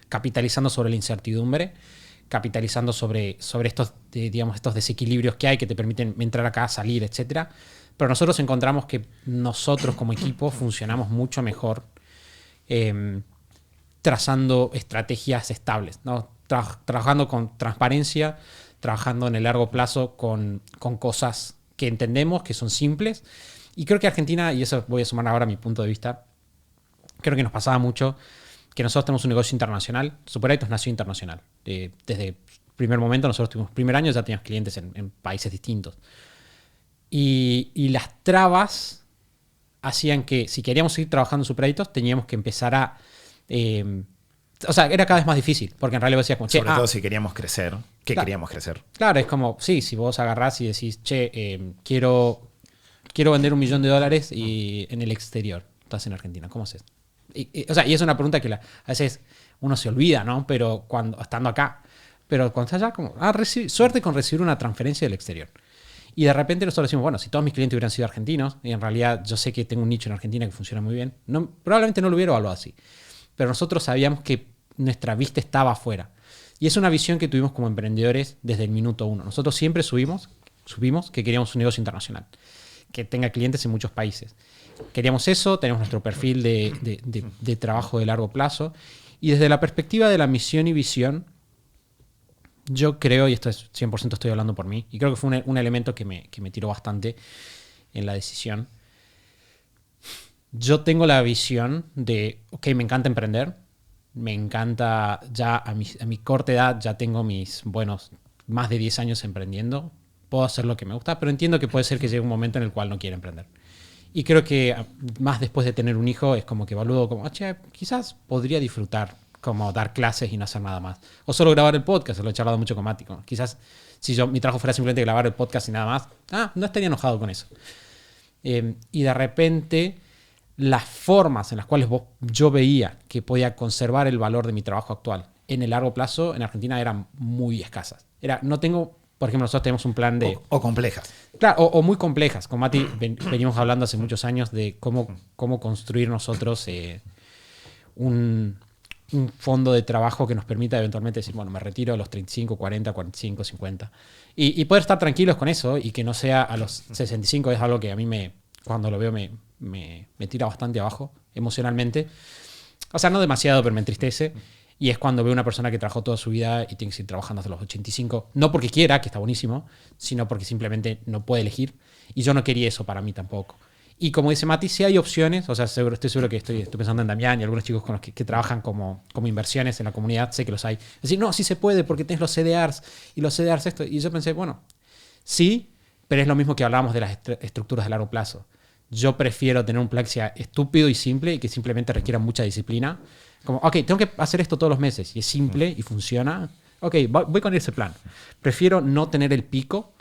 capitalizando sobre la incertidumbre, capitalizando sobre estos, digamos, estos desequilibrios que hay que te permiten entrar acá, salir, etcétera. Pero nosotros encontramos que nosotros como equipo funcionamos mucho mejor trazando estrategias estables, ¿no? Trabajando con transparencia, trabajando en el largo plazo con cosas que entendemos, que son simples. Y creo que Argentina, y eso voy a sumar ahora a mi punto de vista, creo que nos pasaba mucho que nosotros tenemos un negocio internacional. Superaitos nació internacional. Desde el primer momento, nosotros tuvimos, primer año ya teníamos clientes en países distintos. Y las trabas hacían que si queríamos seguir trabajando en Superaitos teníamos que empezar a... o sea, era cada vez más difícil, porque en realidad decías como... Sobre todo si queríamos crecer. Queríamos crecer? Claro, es como, sí, si vos agarrás y decís, quiero vender $1 millón y en el exterior. Estás en Argentina, ¿cómo haces? O sea, y es una pregunta que a veces uno se olvida, ¿no? Pero estando acá. Pero cuando estás allá, como, suerte con recibir una transferencia del exterior. Y de repente nosotros decimos, bueno, si todos mis clientes hubieran sido argentinos, y en realidad yo sé que tengo un nicho en Argentina que funciona muy bien, probablemente no lo hubiera evaluado así. Pero nosotros sabíamos que nuestra vista estaba afuera. Y es una visión que tuvimos como emprendedores desde el minuto uno. Nosotros siempre subimos que queríamos un negocio internacional, que tenga clientes en muchos países. Queríamos eso, tenemos nuestro perfil de trabajo de largo plazo. Y desde la perspectiva de la misión y visión, yo creo, y esto es 100% estoy hablando por mí, y creo que fue un elemento que me tiró bastante en la decisión. Yo tengo la visión de, ok, me encanta emprender, me encanta ya a mi corta edad, ya tengo mis buenos más de 10 años emprendiendo, puedo hacer lo que me gusta, pero entiendo que puede ser que llegue un momento en el cual no quiera emprender. Y creo que más después de tener un hijo es como que evalúo como, quizás podría disfrutar como dar clases y no hacer nada más. O solo grabar el podcast, lo he charlado mucho con Mati. Quizás si mi trabajo fuera simplemente grabar el podcast y nada más, no estaría enojado con eso. Y de repente las formas en las cuales yo veía que podía conservar el valor de mi trabajo actual en el largo plazo en Argentina eran muy escasas. No tengo, por ejemplo, nosotros tenemos un plan de... O complejas. Claro, o muy complejas. Con Mati venimos hablando hace muchos años de cómo construir nosotros un fondo de trabajo que nos permita eventualmente decir, bueno, me retiro a los 35, 40, 45, 50. Y poder estar tranquilos con eso y que no sea a los 65 es algo que a mí cuando lo veo me tira bastante abajo emocionalmente. O sea, no demasiado, pero me entristece. Y es cuando veo una persona que trabajó toda su vida y tiene que seguir trabajando hasta los 85. No porque quiera, que está buenísimo, sino porque simplemente no puede elegir. Y yo no quería eso para mí tampoco. Y como dice Mati, sí hay opciones. O sea, estoy seguro que estoy pensando en Damián y algunos chicos con los que trabajan como inversiones en la comunidad. Sé que los hay. Es decir, no, sí se puede porque tienes los CDRs y los CDRs esto. Y yo pensé, bueno, sí, pero es lo mismo que hablábamos de las estructuras de largo plazo. Yo prefiero tener un plan que sea estúpido y simple y que simplemente requiera mucha disciplina. Como, ok, tengo que hacer esto todos los meses y es simple y funciona. Ok, voy con ese plan. Prefiero no tener el pico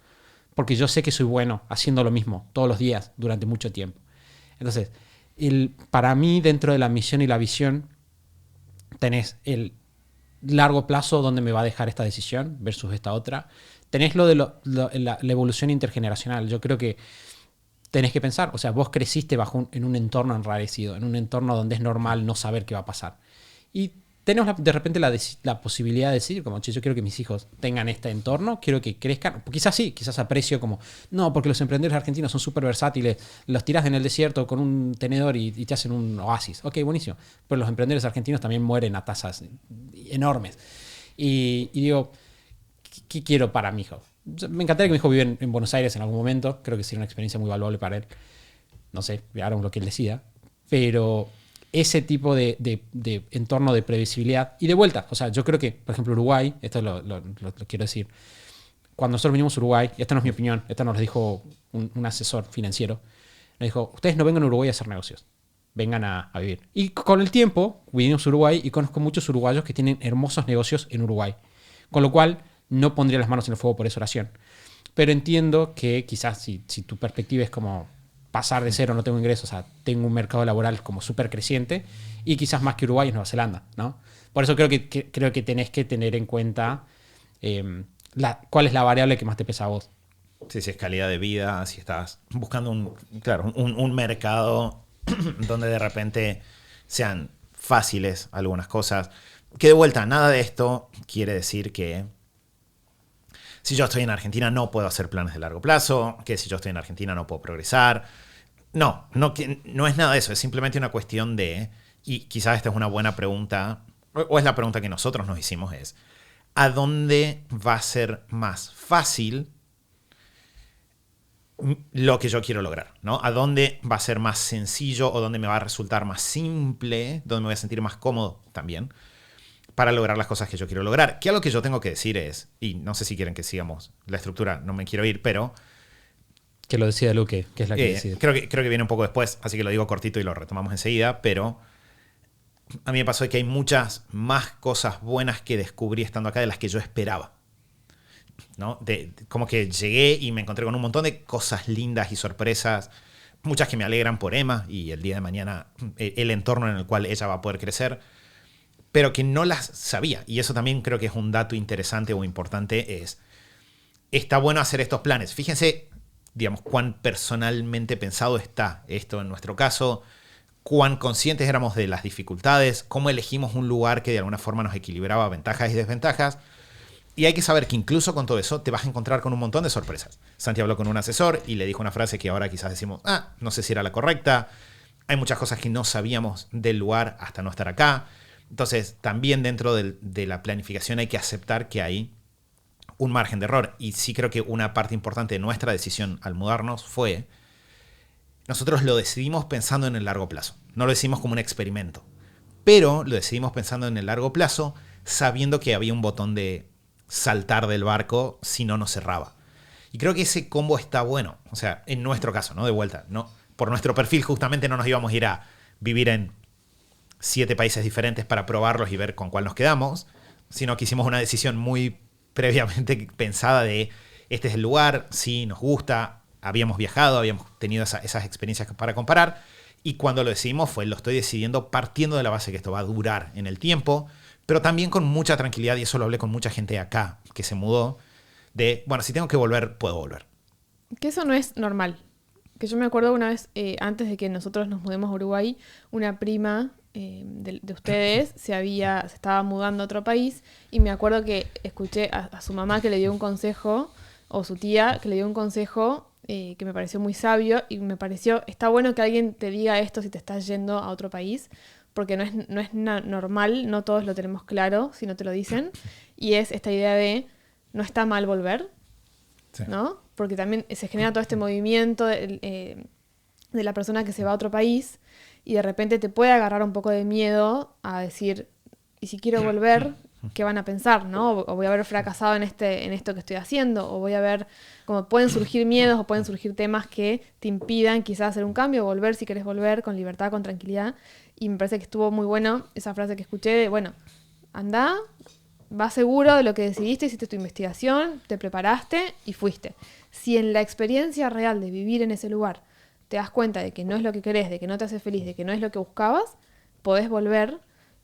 porque yo sé que soy bueno haciendo lo mismo todos los días durante mucho tiempo. Entonces, para mí, dentro de la misión y la visión, tenés el largo plazo donde me va a dejar esta decisión versus esta otra. Tenés lo de la evolución intergeneracional. Yo creo que tenés que pensar, o sea, vos creciste en un entorno enrarecido, en un entorno donde es normal no saber qué va a pasar. Y tenemos de repente la posibilidad de decir, como, che, yo quiero que mis hijos tengan este entorno, quiero que crezcan. Quizás sí, quizás aprecio como, no, porque los emprendedores argentinos son súper versátiles, los tirás en el desierto con un tenedor y te hacen un oasis. Ok, buenísimo. Pero los emprendedores argentinos también mueren a tasas enormes. Y digo, ¿qué quiero para mi hijo? Me encantaría que mi hijo viva en Buenos Aires en algún momento. Creo que sería una experiencia muy valuable para él. No sé, harán lo que él decida. Pero ese tipo de entorno de previsibilidad. Y de vuelta, o sea, yo creo que, por ejemplo, Uruguay, esto lo quiero decir, cuando nosotros vinimos a Uruguay, y esta no es mi opinión, esta nos lo dijo un asesor financiero, nos dijo, ustedes no vengan a Uruguay a hacer negocios, vengan a vivir. Y con el tiempo, vinimos a Uruguay y conozco muchos uruguayos que tienen hermosos negocios en Uruguay. Con lo cual, no pondría las manos en el fuego por esa oración. Pero entiendo que quizás si tu perspectiva es como pasar de cero, no tengo ingresos, o sea, tengo un mercado laboral como súper creciente y quizás más que Uruguay es Nueva Zelanda, ¿no? Por eso creo que tenés que tener en cuenta cuál es la variable que más te pesa a vos. Sí, si es calidad de vida, si estás buscando un mercado donde de repente sean fáciles algunas cosas. Que de vuelta, nada de esto quiere decir que si yo estoy en Argentina no puedo hacer planes de largo plazo, que si yo estoy en Argentina no puedo progresar. No es nada de eso, es simplemente una cuestión de, y quizás esta es una buena pregunta, o es la pregunta que nosotros nos hicimos, es ¿a dónde va a ser más fácil lo que yo quiero lograr? ¿No? ¿A dónde va a ser más sencillo o dónde me va a resultar más simple, dónde me voy a sentir más cómodo también para lograr las cosas que yo quiero lograr? Que algo que yo tengo que decir es, y no sé si quieren que sigamos la estructura, no me quiero ir, pero que lo decida Luque, que es la que decide. Creo que viene un poco después, así que lo digo cortito y lo retomamos enseguida, pero a mí me pasó que hay muchas más cosas buenas que descubrí estando acá de las que yo esperaba, ¿no? Como que llegué y me encontré con un montón de cosas lindas y sorpresas, muchas que me alegran por Emma y el día de mañana el entorno en el cual ella va a poder crecer, pero que no las sabía. Y eso también creo que es un dato interesante o importante, está bueno hacer estos planes. Fíjense, digamos, cuán personalmente pensado está esto en nuestro caso, cuán conscientes éramos de las dificultades, cómo elegimos un lugar que de alguna forma nos equilibraba ventajas y desventajas. Y hay que saber que incluso con todo eso te vas a encontrar con un montón de sorpresas. Santi habló con un asesor y le dijo una frase que ahora quizás decimos, no sé si era la correcta. Hay muchas cosas que no sabíamos del lugar hasta no estar acá. Entonces, también dentro de la planificación hay que aceptar que hay un margen de error. Y sí creo que una parte importante de nuestra decisión al mudarnos fue, nosotros lo decidimos pensando en el largo plazo. No lo decidimos como un experimento. Pero lo decidimos pensando en el largo plazo, sabiendo que había un botón de saltar del barco si no nos cerraba. Y creo que ese combo está bueno. O sea, en nuestro caso, ¿no? De vuelta, ¿no? Por nuestro perfil justamente no nos íbamos a ir a vivir en 7 países diferentes para probarlos y ver con cuál nos quedamos, sino que hicimos una decisión muy previamente pensada de este es el lugar, sí, nos gusta, habíamos viajado, habíamos tenido esas experiencias para comparar Y cuando lo decidimos lo estoy decidiendo partiendo de la base que esto va a durar en el tiempo, pero también con mucha tranquilidad, y eso lo hablé con mucha gente acá que se mudó, de, bueno, si tengo que volver, puedo volver. Que eso no es normal. Que yo me acuerdo una vez, antes de que nosotros nos mudemos a Uruguay, una prima de ustedes se estaba mudando a otro país, y me acuerdo que escuché a su mamá que le dio un consejo, o su tía que le dio un consejo que me pareció muy sabio, y me pareció, está bueno que alguien te diga esto si te estás yendo a otro país, porque no es normal, no todos lo tenemos claro si no te lo dicen, y es esta idea de no está mal volver, sí, ¿no? Porque también se genera todo este movimiento de la persona que se va a otro país, y de repente te puede agarrar un poco de miedo a decir, ¿y si quiero volver? ¿Qué van a pensar, no? O voy a haber fracasado en esto que estoy haciendo, o voy a ver, como pueden surgir miedos o pueden surgir temas que te impidan quizás hacer un cambio, o volver si querés volver con libertad, con tranquilidad. Y me parece que estuvo muy bueno esa frase que escuché de, bueno, anda, vas seguro de lo que decidiste, hiciste tu investigación, te preparaste y fuiste. Si en la experiencia real de vivir en ese lugar te das cuenta de que no es lo que querés, de que no te hace feliz, de que no es lo que buscabas, podés volver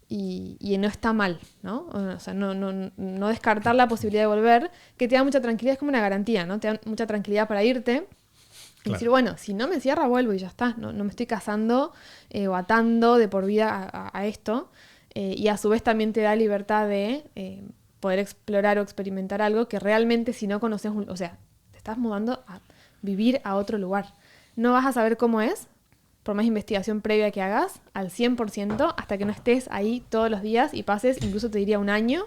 y no está mal, ¿no? O sea, no descartar la posibilidad de volver, que te da mucha tranquilidad, es como una garantía, ¿no? Te da mucha tranquilidad para irte. Y decir, bueno, si no me cierra, vuelvo y ya está. No me estoy casando o atando de por vida a esto. Y a su vez también te da libertad de poder explorar o experimentar algo que realmente si no conoces, o sea, te estás mudando a vivir a otro lugar. No vas a saber cómo es, por más investigación previa que hagas, al 100%, hasta que no estés ahí todos los días y pases, incluso te diría un año,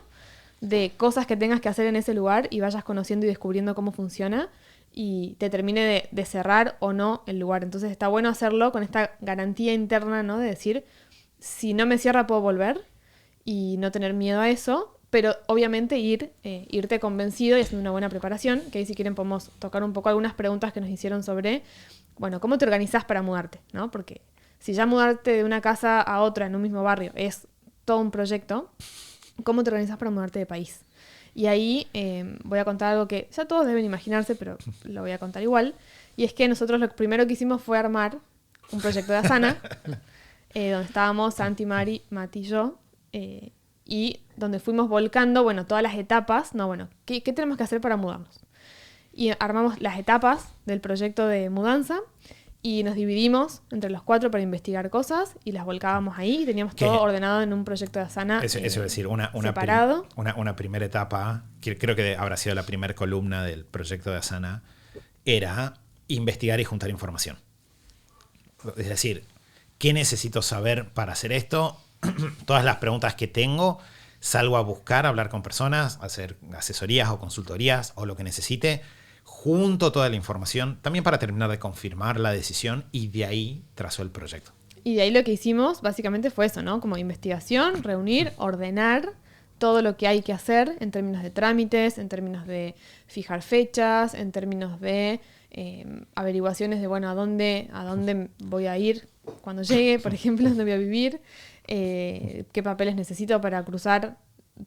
de cosas que tengas que hacer en ese lugar y vayas conociendo y descubriendo cómo funciona y te termine de cerrar o no el lugar. Entonces está bueno hacerlo con esta garantía interna, ¿no? De decir, si no me cierra puedo volver y no tener miedo a eso, pero obviamente irte convencido y haciendo una buena preparación, que ahí si quieren podemos tocar un poco algunas preguntas que nos hicieron sobre, bueno, ¿cómo te organizás para mudarte? ¿No? Porque si ya mudarte de una casa a otra en un mismo barrio es todo un proyecto, ¿cómo te organizás para mudarte de país? Y ahí voy a contar algo que ya todos deben imaginarse, pero lo voy a contar igual. Y es que nosotros lo primero que hicimos fue armar un proyecto de Asana, donde estábamos Santi, Mari, Mati y yo, y donde fuimos volcando, bueno, todas las etapas, ¿qué tenemos que hacer para mudarnos? Y armamos las etapas del proyecto de mudanza y nos dividimos entre los 4 para investigar cosas y las volcábamos ahí y teníamos todo ordenado en un proyecto de Asana eso es decir, separado. Una primera etapa, que creo que habrá sido la primera columna del proyecto de Asana, era investigar y juntar información. Es decir, ¿qué necesito saber para hacer esto? Todas las preguntas que tengo, salgo a buscar, a hablar con personas, a hacer asesorías o consultorías o lo que necesite, junto toda la información, también para terminar de confirmar la decisión y de ahí trazo el proyecto. Y de ahí lo que hicimos básicamente fue eso, ¿no? Como investigación, reunir, ordenar todo lo que hay que hacer en términos de trámites, en términos de fijar fechas, en términos de averiguaciones de, bueno, a dónde voy a ir cuando llegue, por ejemplo, dónde voy a vivir, qué papeles necesito para cruzar.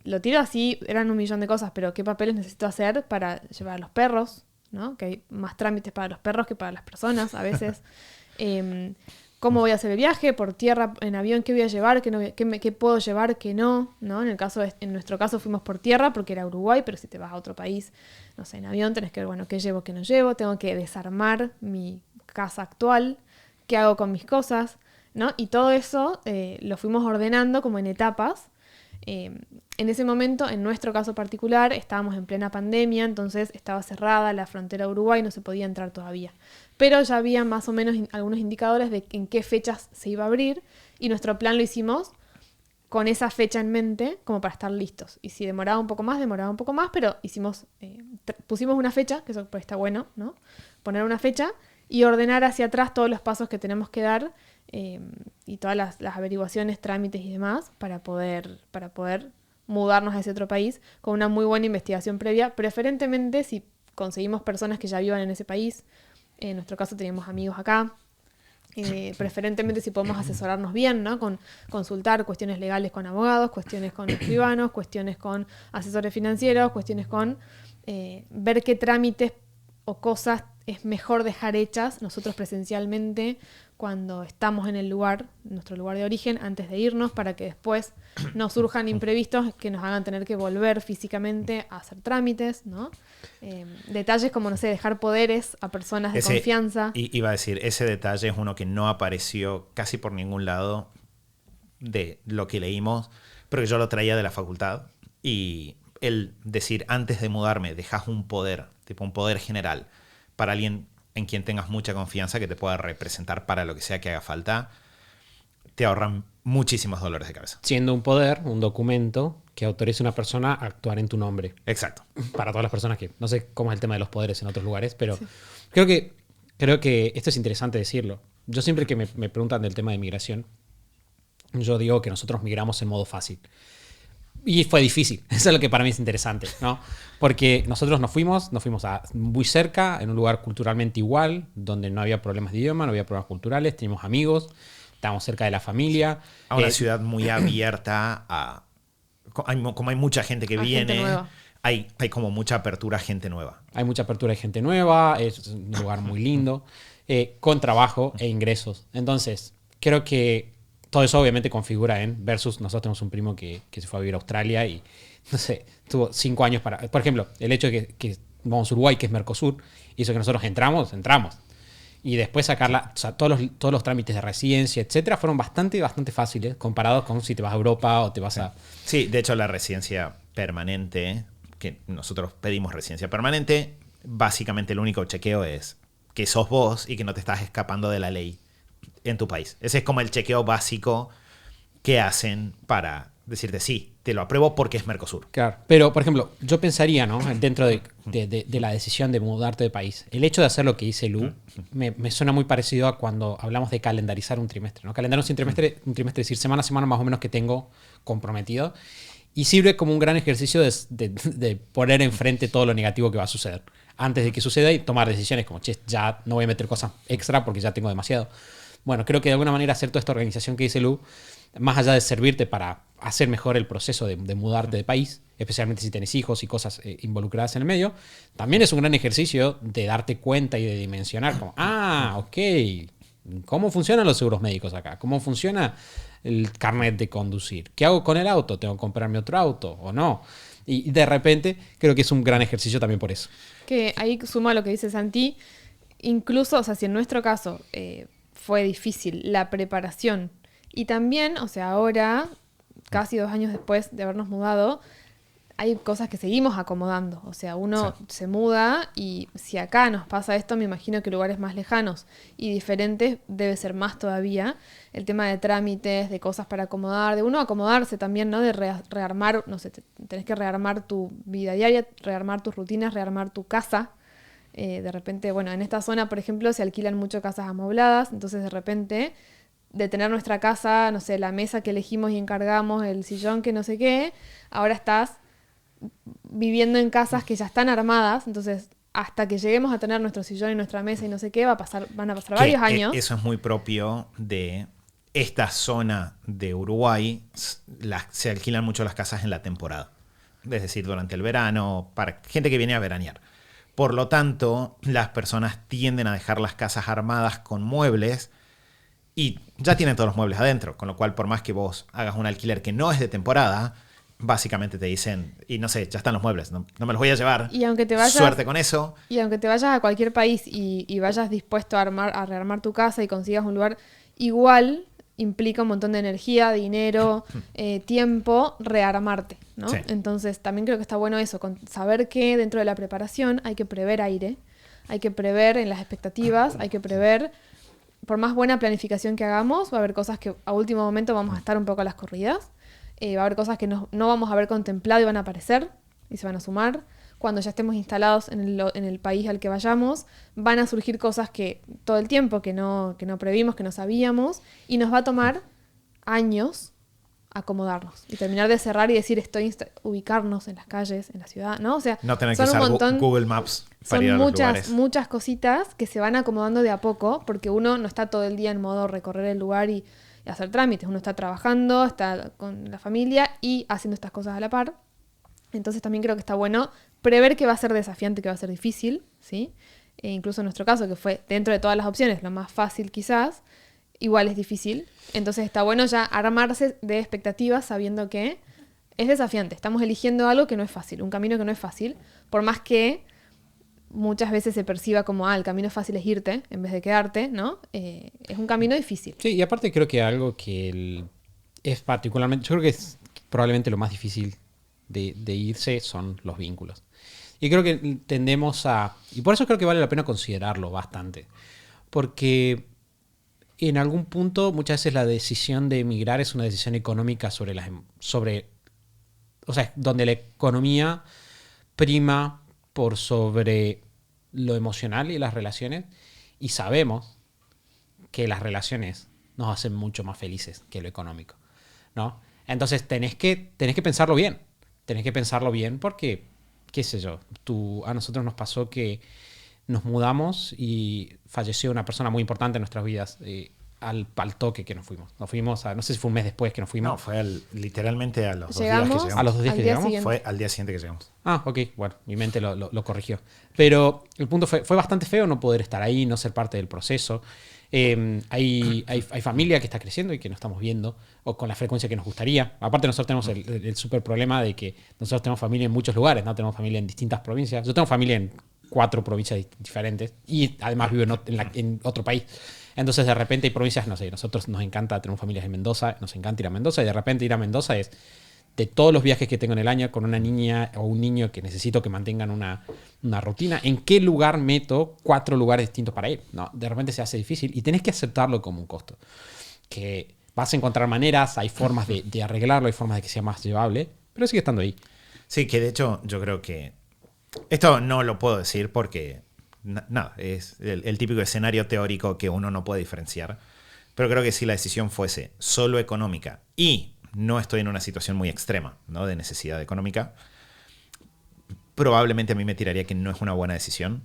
Lo tiro así, eran 1.000.000 de cosas, pero qué papeles necesito hacer para llevar a los perros, ¿no? Que hay más trámites para los perros que para las personas a veces. ¿Cómo voy a hacer el viaje? ¿Por tierra, en avión? ¿Qué voy a llevar? ¿Qué puedo llevar? ¿Qué no? ¿No? En nuestro caso fuimos por tierra porque era Uruguay, pero si te vas a otro país, no sé, en avión tenés que ver, bueno, qué llevo, qué no llevo. Tengo que desarmar mi casa actual. ¿Qué hago con mis cosas? ¿No? Y todo eso lo fuimos ordenando como en etapas. En ese momento, en nuestro caso particular, estábamos en plena pandemia, entonces estaba cerrada la frontera de Uruguay, no se podía entrar todavía. Pero ya había más o menos algunos indicadores de en qué fechas se iba a abrir y nuestro plan lo hicimos con esa fecha en mente como para estar listos. Y si demoraba un poco más, pero pusimos una fecha, que eso pues está bueno, ¿no? Poner una fecha y ordenar hacia atrás todos los pasos que tenemos que dar y todas las averiguaciones, trámites y demás para poder mudarnos a ese otro país con una muy buena investigación previa, preferentemente si conseguimos personas que ya vivan en ese país. En nuestro caso teníamos amigos acá. Preferentemente si podemos asesorarnos bien, ¿no? Con consultar cuestiones legales con abogados, cuestiones con escribanos, cuestiones con asesores financieros, cuestiones con ver qué trámites o cosas es mejor dejar hechas nosotros presencialmente cuando estamos en el lugar, nuestro lugar de origen, antes de irnos, para que después no surjan imprevistos que nos hagan tener que volver físicamente a hacer trámites, ¿no? Detalles como, no sé, dejar poderes a personas de confianza. Iba a decir, ese detalle es uno que no apareció casi por ningún lado de lo que leímos, pero que yo lo traía de la facultad. Y el decir, antes de mudarme, dejas un poder, tipo un poder general, para alguien en quien tengas mucha confianza que te pueda representar para lo que sea que haga falta, te ahorran muchísimos dolores de cabeza. Siendo un poder, un documento que autorice a una persona a actuar en tu nombre. Exacto. Para todas las personas que... No sé cómo es el tema de los poderes en otros lugares, pero Sí. creo que esto es interesante decirlo. Yo siempre que me preguntan del tema de migración, yo digo que nosotros migramos en modo fácil. Y fue difícil. Eso es lo que para mí es interesante, ¿no? Porque nosotros nos fuimos a muy cerca, en un lugar culturalmente igual, donde no había problemas de idioma, no había problemas culturales, teníamos amigos, estábamos cerca de la familia. A una ciudad muy abierta a... Como hay mucha gente que A viene, gente nueva. hay como mucha apertura a gente nueva. Hay mucha apertura de gente nueva, es un lugar muy lindo, con trabajo e ingresos. Entonces, creo que todo eso obviamente configura en versus nosotros tenemos un primo que se fue a vivir a Australia y, no sé, tuvo 5 años para... Por ejemplo, el hecho de que vamos a Uruguay, que es Mercosur, hizo que nosotros entramos. Y después sacarla, o sea, todos los trámites de residencia, etcétera, fueron bastante fáciles comparados con si te vas a Europa o te vas a... Sí, de hecho la residencia permanente, que nosotros pedimos residencia permanente, básicamente el único chequeo es que sos vos y que no te estás escapando de la ley en tu país. Ese es como el chequeo básico que hacen para decirte sí, te lo apruebo porque es Mercosur. Claro, pero por ejemplo, yo pensaría, ¿no? Dentro de la decisión de mudarte de país, el hecho de hacer lo que dice Lu me suena muy parecido a cuando hablamos de calendarizar un trimestre, ¿no? Calendarizar un trimestre, es decir, semana a semana más o menos que tengo comprometido, y sirve como un gran ejercicio de poner enfrente todo lo negativo que va a suceder antes de que suceda y tomar decisiones como, che, ya no voy a meter cosas extra porque ya tengo demasiado. Bueno, creo que de alguna manera hacer toda esta organización que dice Lu, más allá de servirte para hacer mejor el proceso de mudarte de país, especialmente si tienes hijos y cosas involucradas en el medio, también es un gran ejercicio de darte cuenta y de dimensionar como, ok, ¿cómo funcionan los seguros médicos acá? ¿Cómo funciona el carnet de conducir? ¿Qué hago con el auto? ¿Tengo que comprarme otro auto o no? Y de repente creo que es un gran ejercicio también por eso. Que ahí suma lo que dice Santi, incluso, o sea, si en nuestro caso fue difícil la preparación y también, o sea, ahora, casi 2 años después de habernos mudado, hay cosas que seguimos acomodando. O sea, uno se muda y si acá nos pasa esto, me imagino que lugares más lejanos y diferentes debe ser más todavía. El tema de trámites, de cosas para acomodar, de uno acomodarse también, ¿no? De rearmar, no sé, tenés que rearmar tu vida diaria, rearmar tus rutinas, rearmar tu casa. De repente, bueno, en esta zona, por ejemplo, se alquilan mucho casas amobladas, entonces de repente, de tener nuestra casa, no sé, la mesa que elegimos y encargamos, el sillón que no sé qué, ahora estás viviendo en casas que ya están armadas, entonces hasta que lleguemos a tener nuestro sillón y nuestra mesa y no sé qué, van a pasar varios años. Eso es muy propio de esta zona de Uruguay, se alquilan mucho las casas en la temporada, es decir, durante el verano, para gente que viene a veranear. Por lo tanto, las personas tienden a dejar las casas armadas con muebles y ya tienen todos los muebles adentro, con lo cual por más que vos hagas un alquiler que no es de temporada, básicamente te dicen, y no sé, ya están los muebles, no me los voy a llevar, y aunque te vayas, suerte con eso. Y aunque te vayas a cualquier país y vayas dispuesto a rearmar tu casa y consigas un lugar, igual implica un montón de energía, dinero, tiempo, rearmarte, ¿no? Sí. Entonces también creo que está bueno eso, con saber que dentro de la preparación hay que prever aire, hay que prever en las expectativas, hay que prever, por más buena planificación que hagamos, va a haber cosas que a último momento vamos a estar un poco a las corridas, va a haber cosas que no vamos a haber contemplado y van a aparecer y se van a sumar. Cuando ya estemos instalados en el país al que vayamos, van a surgir cosas que todo el tiempo que no previmos, que no sabíamos, y nos va a tomar años acomodarnos y terminar de cerrar y decir ubicarnos en las calles, en la ciudad, ¿no? O sea, No tener que son un usar montón, Google Maps para ir a los lugares. muchas cositas que se van acomodando de a poco, porque uno no está todo el día en modo recorrer el lugar y hacer trámites. Uno está trabajando, está con la familia y haciendo estas cosas a la par. Entonces también creo que está bueno prever que va a ser desafiante, que va a ser difícil, ¿sí? incluso en nuestro caso, que fue dentro de todas las opciones lo más fácil quizás, igual es difícil. Entonces está bueno ya armarse de expectativas sabiendo que es desafiante. Estamos eligiendo algo que no es fácil, un camino que no es fácil, por más que muchas veces se perciba como, el camino fácil es irte en vez de quedarte, ¿no? Es un camino difícil. Sí, y aparte creo que algo que es particularmente, yo creo que es probablemente lo más difícil de irse son los vínculos. Y creo que tendemos y por eso creo que vale la pena considerarlo bastante. Porque en algún punto muchas veces la decisión de emigrar es una decisión económica o sea, donde la economía prima por sobre lo emocional y las relaciones, y sabemos que las relaciones nos hacen mucho más felices que lo económico, ¿no? Entonces tenés que pensarlo bien. Tenés que pensarlo bien porque, qué sé yo, a nosotros nos pasó que nos mudamos y falleció una persona muy importante en nuestras vidas al toque que nos fuimos. Nos fuimos no sé si fue un mes después que nos fuimos. No, fue literalmente a los 2 días que Llegamos. llegamos. ¿A los 2 días que llegamos? Siguiente. Fue al día siguiente que llegamos. Ok, bueno, mi mente lo corrigió. Pero el punto fue bastante feo no poder estar ahí, no ser parte del proceso. Hay familia que está creciendo y que no estamos viendo o con la frecuencia que nos gustaría. Aparte nosotros tenemos el súper problema de que nosotros tenemos familia en muchos lugares, ¿no? Tenemos familia en distintas provincias. Yo tengo familia en 4 provincias diferentes y además vivo en otro país. Entonces de repente hay provincias, no sé, nosotros nos encanta, tenemos familias en Mendoza, nos encanta ir a Mendoza y de repente ir a Mendoza es de todos los viajes que tengo en el año con una niña o un niño que necesito que mantengan una rutina, ¿en qué lugar meto 4 lugares distintos para ir? No, de repente se hace difícil y tenés que aceptarlo como un costo. Que vas a encontrar maneras, hay formas de arreglarlo, hay formas de que sea más llevable, pero sigue estando ahí. Sí, que de hecho yo creo que esto no lo puedo decir porque nada, es el típico escenario teórico que uno no puede diferenciar, pero creo que si la decisión fuese solo económica y no estoy en una situación muy extrema, ¿no? De necesidad económica, probablemente a mí me tiraría que no es una buena decisión.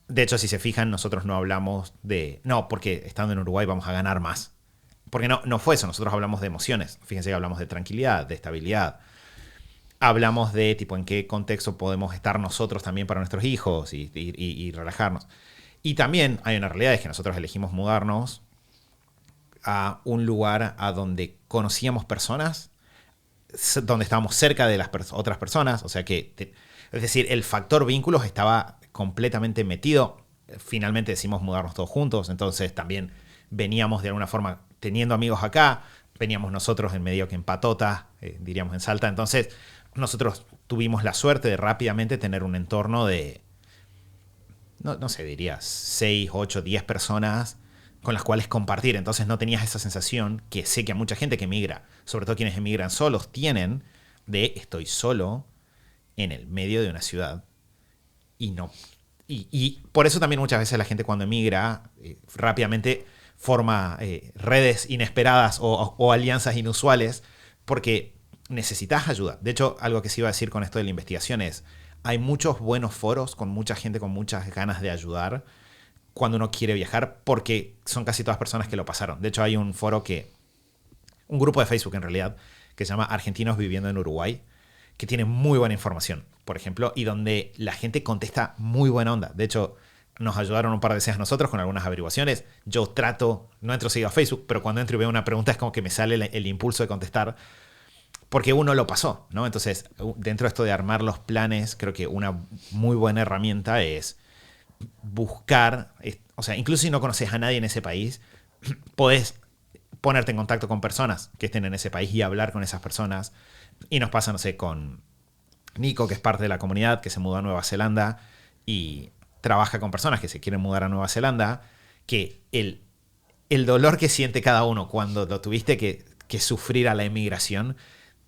De hecho, si se fijan, nosotros no hablamos no, porque estando en Uruguay vamos a ganar más. Porque no fue eso, nosotros hablamos de emociones. Fíjense que hablamos de tranquilidad, de estabilidad. Hablamos de tipo en qué contexto podemos estar nosotros también para nuestros hijos y relajarnos. Y también hay una realidad, es que nosotros elegimos mudarnos a un lugar a donde conocíamos personas, donde estábamos cerca de las otras personas, o sea que, es decir, el factor vínculos estaba completamente metido. Finalmente decidimos mudarnos todos juntos, entonces también veníamos de alguna forma teniendo amigos acá, veníamos nosotros en medio que en patota, diríamos en Salta, entonces nosotros tuvimos la suerte de rápidamente tener un entorno de, no sé, diría 6, 8, 10 personas con las cuales compartir. Entonces no tenías esa sensación que sé que a mucha gente que emigra, sobre todo quienes emigran solos, tienen de estoy solo en el medio de una ciudad y por eso también muchas veces la gente cuando emigra rápidamente forma redes inesperadas o alianzas inusuales porque necesitas ayuda. De hecho, algo que se iba a decir con esto de la investigación es hay muchos buenos foros con mucha gente con muchas ganas de ayudar cuando uno quiere viajar, porque son casi todas personas que lo pasaron. De hecho, hay un foro un grupo de Facebook en realidad, que se llama Argentinos Viviendo en Uruguay, que tiene muy buena información, por ejemplo, y donde la gente contesta muy buena onda. De hecho, nos ayudaron un par de veces a nosotros con algunas averiguaciones. Yo no entro seguido a Facebook, pero cuando entro y veo una pregunta es como que me sale el impulso de contestar, porque uno lo pasó, ¿no? Entonces, dentro de esto de armar los planes, creo que una muy buena herramienta es buscar, o sea, incluso si no conoces a nadie en ese país, podés ponerte en contacto con personas que estén en ese país y hablar con esas personas. Y nos pasa, no sé, con Nico, que es parte de la comunidad, que se mudó a Nueva Zelanda y trabaja con personas que se quieren mudar a Nueva Zelanda, que el dolor que siente cada uno cuando lo tuviste que sufrir a la emigración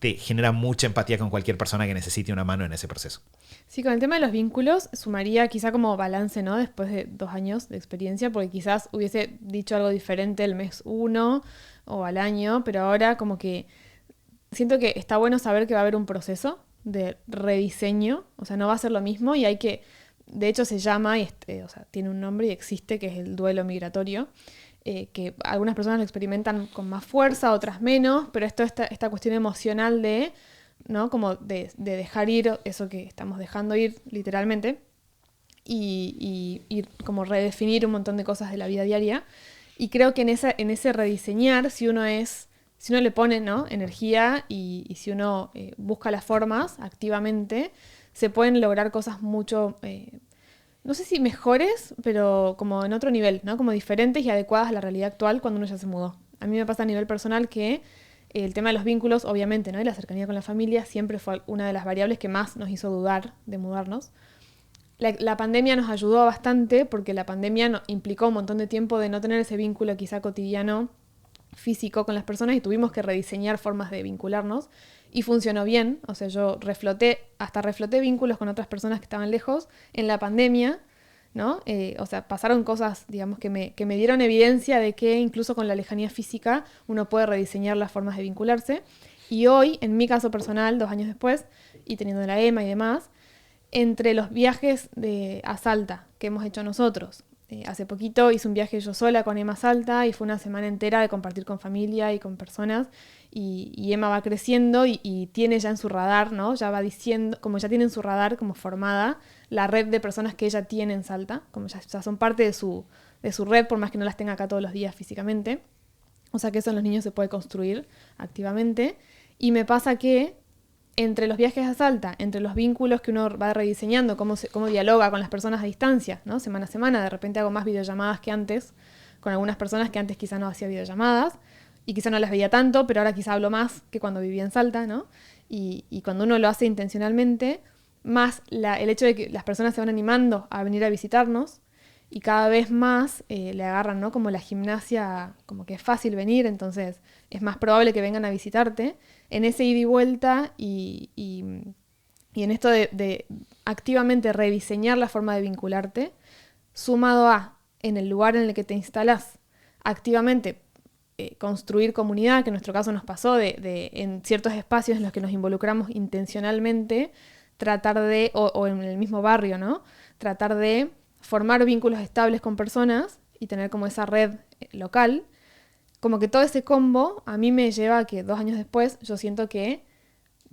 te genera mucha empatía con cualquier persona que necesite una mano en ese proceso. Sí, con el tema de los vínculos, sumaría quizá como balance, ¿no? Después de 2 años de experiencia, porque quizás hubiese dicho algo diferente el mes 1 o al año, pero ahora como que siento que está bueno saber que va a haber un proceso de rediseño, o sea, no va a ser lo mismo y hay que, de hecho se llama, o sea, tiene un nombre y existe, que es el duelo migratorio, que algunas personas lo experimentan con más fuerza, otras menos, pero esta cuestión emocional de, ¿no? Como de dejar ir eso que estamos dejando ir literalmente, y como redefinir un montón de cosas de la vida diaria. Y creo que en ese rediseñar, si uno le pone, ¿no?, energía y si uno busca las formas activamente, se pueden lograr cosas mucho, no sé si mejores, pero como en otro nivel, ¿no? Como diferentes y adecuadas a la realidad actual cuando uno ya se mudó. A mí me pasa a nivel personal que el tema de los vínculos, obviamente, ¿no?, y la cercanía con la familia siempre fue una de las variables que más nos hizo dudar de mudarnos. La pandemia nos ayudó bastante porque la pandemia implicó un montón de tiempo de no tener ese vínculo quizá cotidiano físico con las personas y tuvimos que rediseñar formas de vincularnos y funcionó bien. O sea, yo refloté vínculos con otras personas que estaban lejos en la pandemia, ¿no? O sea, pasaron cosas, digamos, que me dieron evidencia de que incluso con la lejanía física uno puede rediseñar las formas de vincularse. Y hoy, en mi caso personal, 2 años después, y teniendo la EMA y demás, entre los viajes a Salta que hemos hecho nosotros, hace poquito hice un viaje yo sola con Emma a Salta y fue una semana entera de compartir con familia y con personas y Emma va creciendo y tiene ya en su radar, ¿no? Ya va diciendo, como ya tiene en su radar como formada la red de personas que ella tiene en Salta, como ya son parte de su red, por más que no las tenga acá todos los días físicamente. O sea que eso en los niños se puede construir activamente. Y me pasa que entre los viajes a Salta, entre los vínculos que uno va rediseñando, cómo dialoga con las personas a distancia, ¿no? Semana a semana, de repente hago más videollamadas que antes, con algunas personas que antes quizá no hacía videollamadas, y quizá no las veía tanto, pero ahora quizá hablo más que cuando vivía en Salta, ¿no? Y cuando uno lo hace intencionalmente, más el hecho de que las personas se van animando a venir a visitarnos, y cada vez más le agarran, ¿no?, como la gimnasia, como que es fácil venir, entonces es más probable que vengan a visitarte. En ese ida y vuelta y en esto de activamente rediseñar la forma de vincularte, sumado a, en el lugar en el que te instalás, activamente construir comunidad, que en nuestro caso nos pasó en ciertos espacios en los que nos involucramos intencionalmente, tratar de, o en el mismo barrio, ¿no?, tratar de formar vínculos estables con personas y tener como esa red local. Como que todo ese combo a mí me lleva a que 2 años después yo siento que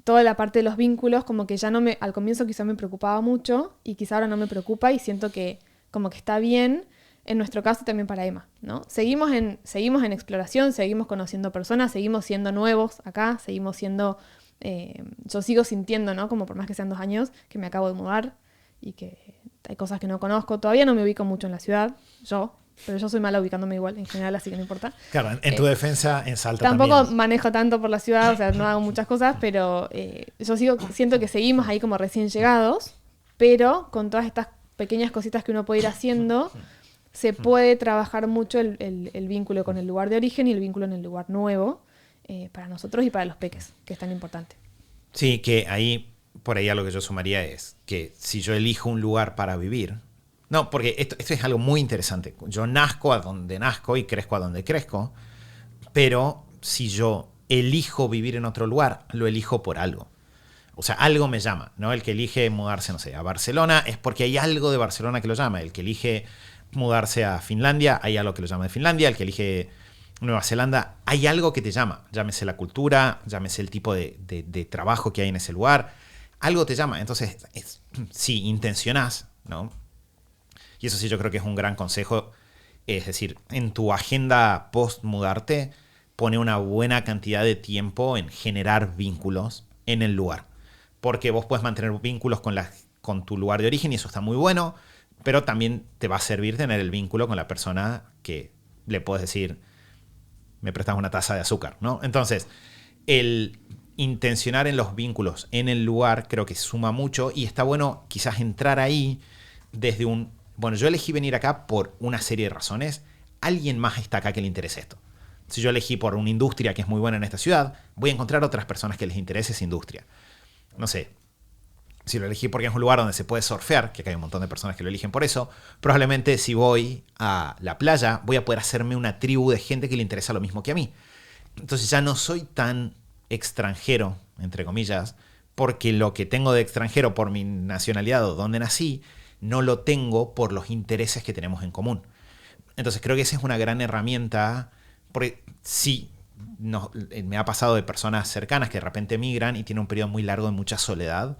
toda la parte de los vínculos como que ya al comienzo quizá me preocupaba mucho y quizá ahora no me preocupa y siento que como que está bien, en nuestro caso también para Emma, ¿no? Seguimos en exploración, seguimos conociendo personas, seguimos siendo nuevos acá, seguimos siendo, yo sigo sintiendo, ¿no?, como por más que sean 2 años, que me acabo de mudar y que hay cosas que no conozco, todavía no me ubico mucho en la ciudad, pero yo soy mala ubicándome igual en general, así que no importa. Claro, en tu defensa, en Salta tampoco también. manejo tanto por la ciudad, o sea, no hago muchas cosas, pero yo siento que seguimos ahí como recién llegados, pero con todas estas pequeñas cositas que uno puede ir haciendo, se puede trabajar mucho el vínculo con el lugar de origen y el vínculo en el lugar nuevo, para nosotros y para los peques, que es tan importante. Sí, que por ahí a lo que yo sumaría es que si yo elijo un lugar para vivir. No, porque esto es algo muy interesante. Yo nazco a donde nazco y crezco a donde crezco, pero si yo elijo vivir en otro lugar, lo elijo por algo. O sea, algo me llama, ¿no? El que elige mudarse, no sé, a Barcelona es porque hay algo de Barcelona que lo llama. El que elige mudarse a Finlandia, hay algo que lo llama de Finlandia. El que elige Nueva Zelanda, hay algo que te llama. Llámese la cultura, llámese el tipo de trabajo que hay en ese lugar. Algo te llama. Entonces, si intencionás, ¿no? Y eso sí yo creo que es un gran consejo. Es decir, en tu agenda post-mudarte, pone una buena cantidad de tiempo en generar vínculos en el lugar. Porque vos puedes mantener vínculos con tu lugar de origen y eso está muy bueno, pero también te va a servir tener el vínculo con la persona que le puedes decir, me prestas una taza de azúcar, ¿no? Entonces, el intencionar en los vínculos en el lugar creo que suma mucho y está bueno quizás entrar ahí desde bueno, yo elegí venir acá por una serie de razones. Alguien más está acá que le interese esto. Si yo elegí por una industria que es muy buena en esta ciudad, voy a encontrar otras personas que les interese esa industria. No sé, si lo elegí porque es un lugar donde se puede surfear, que acá hay un montón de personas que lo eligen por eso, probablemente si voy a la playa voy a poder hacerme una tribu de gente que le interesa lo mismo que a mí. Entonces ya no soy tan extranjero, entre comillas, porque lo que tengo de extranjero por mi nacionalidad o donde nací, no lo tengo por los intereses que tenemos en común. Entonces creo que esa es una gran herramienta, porque sí, me ha pasado de personas cercanas que de repente migran y tienen un periodo muy largo de mucha soledad,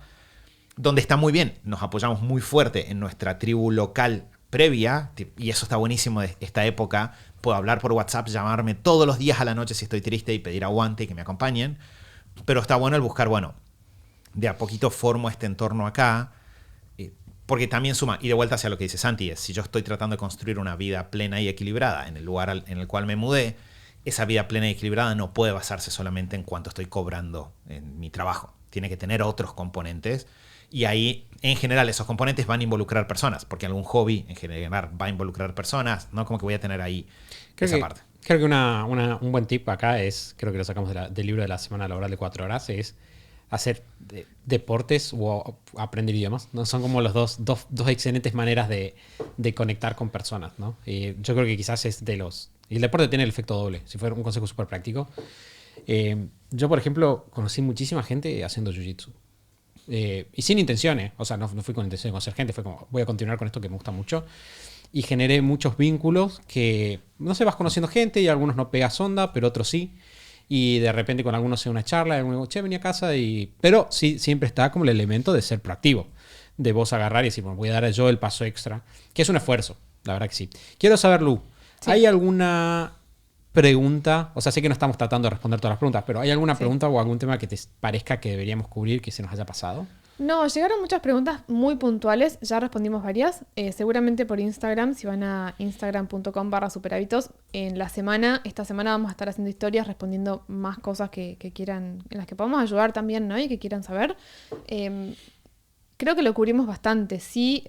donde está muy bien, nos apoyamos muy fuerte en nuestra tribu local previa, y eso está buenísimo de esta época. Puedo hablar por WhatsApp, llamarme todos los días a la noche si estoy triste y pedir aguante y que me acompañen. Pero está bueno el buscar, bueno, de a poquito formo este entorno acá, porque también suma, y de vuelta hacia lo que dice Santi, es si yo estoy tratando de construir una vida plena y equilibrada en el lugar en el cual me mudé, esa vida plena y equilibrada no puede basarse solamente en cuánto estoy cobrando en mi trabajo. Tiene que tener otros componentes. Y ahí, en general, esos componentes van a involucrar personas, porque algún hobby, en general, va a involucrar personas, ¿no? Como que voy a tener ahí esa parte. Creo que un buen tip acá es, creo que lo sacamos del libro de la semana laboral de 4 horas, es hacer deportes o aprender idiomas, ¿no? Son como los dos excelentes maneras de conectar con personas, ¿no? Y yo creo que quizás es de los... Y el deporte tiene el efecto doble, si fuera un consejo súper práctico. Yo, por ejemplo, conocí muchísima gente haciendo jiu-jitsu. Y sin intenciones, o sea, no fui con intención de conocer gente, fue como, voy a continuar con esto que me gusta mucho. Y generé muchos vínculos que, no sé, vas conociendo gente y algunos no pegas onda, pero otros sí. Y de repente con algunos en una charla, y algunos, che, venía a casa y... Pero sí, siempre está como el elemento de ser proactivo. De vos agarrar y decir, bueno, voy a dar yo el paso extra. Que es un esfuerzo, la verdad que sí. Quiero saber, Lu, sí. ¿Hay alguna pregunta? O sea, sé que no estamos tratando de responder todas las preguntas, pero ¿hay alguna pregunta o algún tema que te parezca que deberíamos cubrir que se nos haya pasado? No, llegaron muchas preguntas muy puntuales, ya respondimos varias, seguramente por Instagram, si van a instagram.com/superhábitos, esta semana vamos a estar haciendo historias respondiendo más cosas que quieran, en las que podamos ayudar también, ¿no? Y que quieran saber. Creo que lo cubrimos bastante, sí,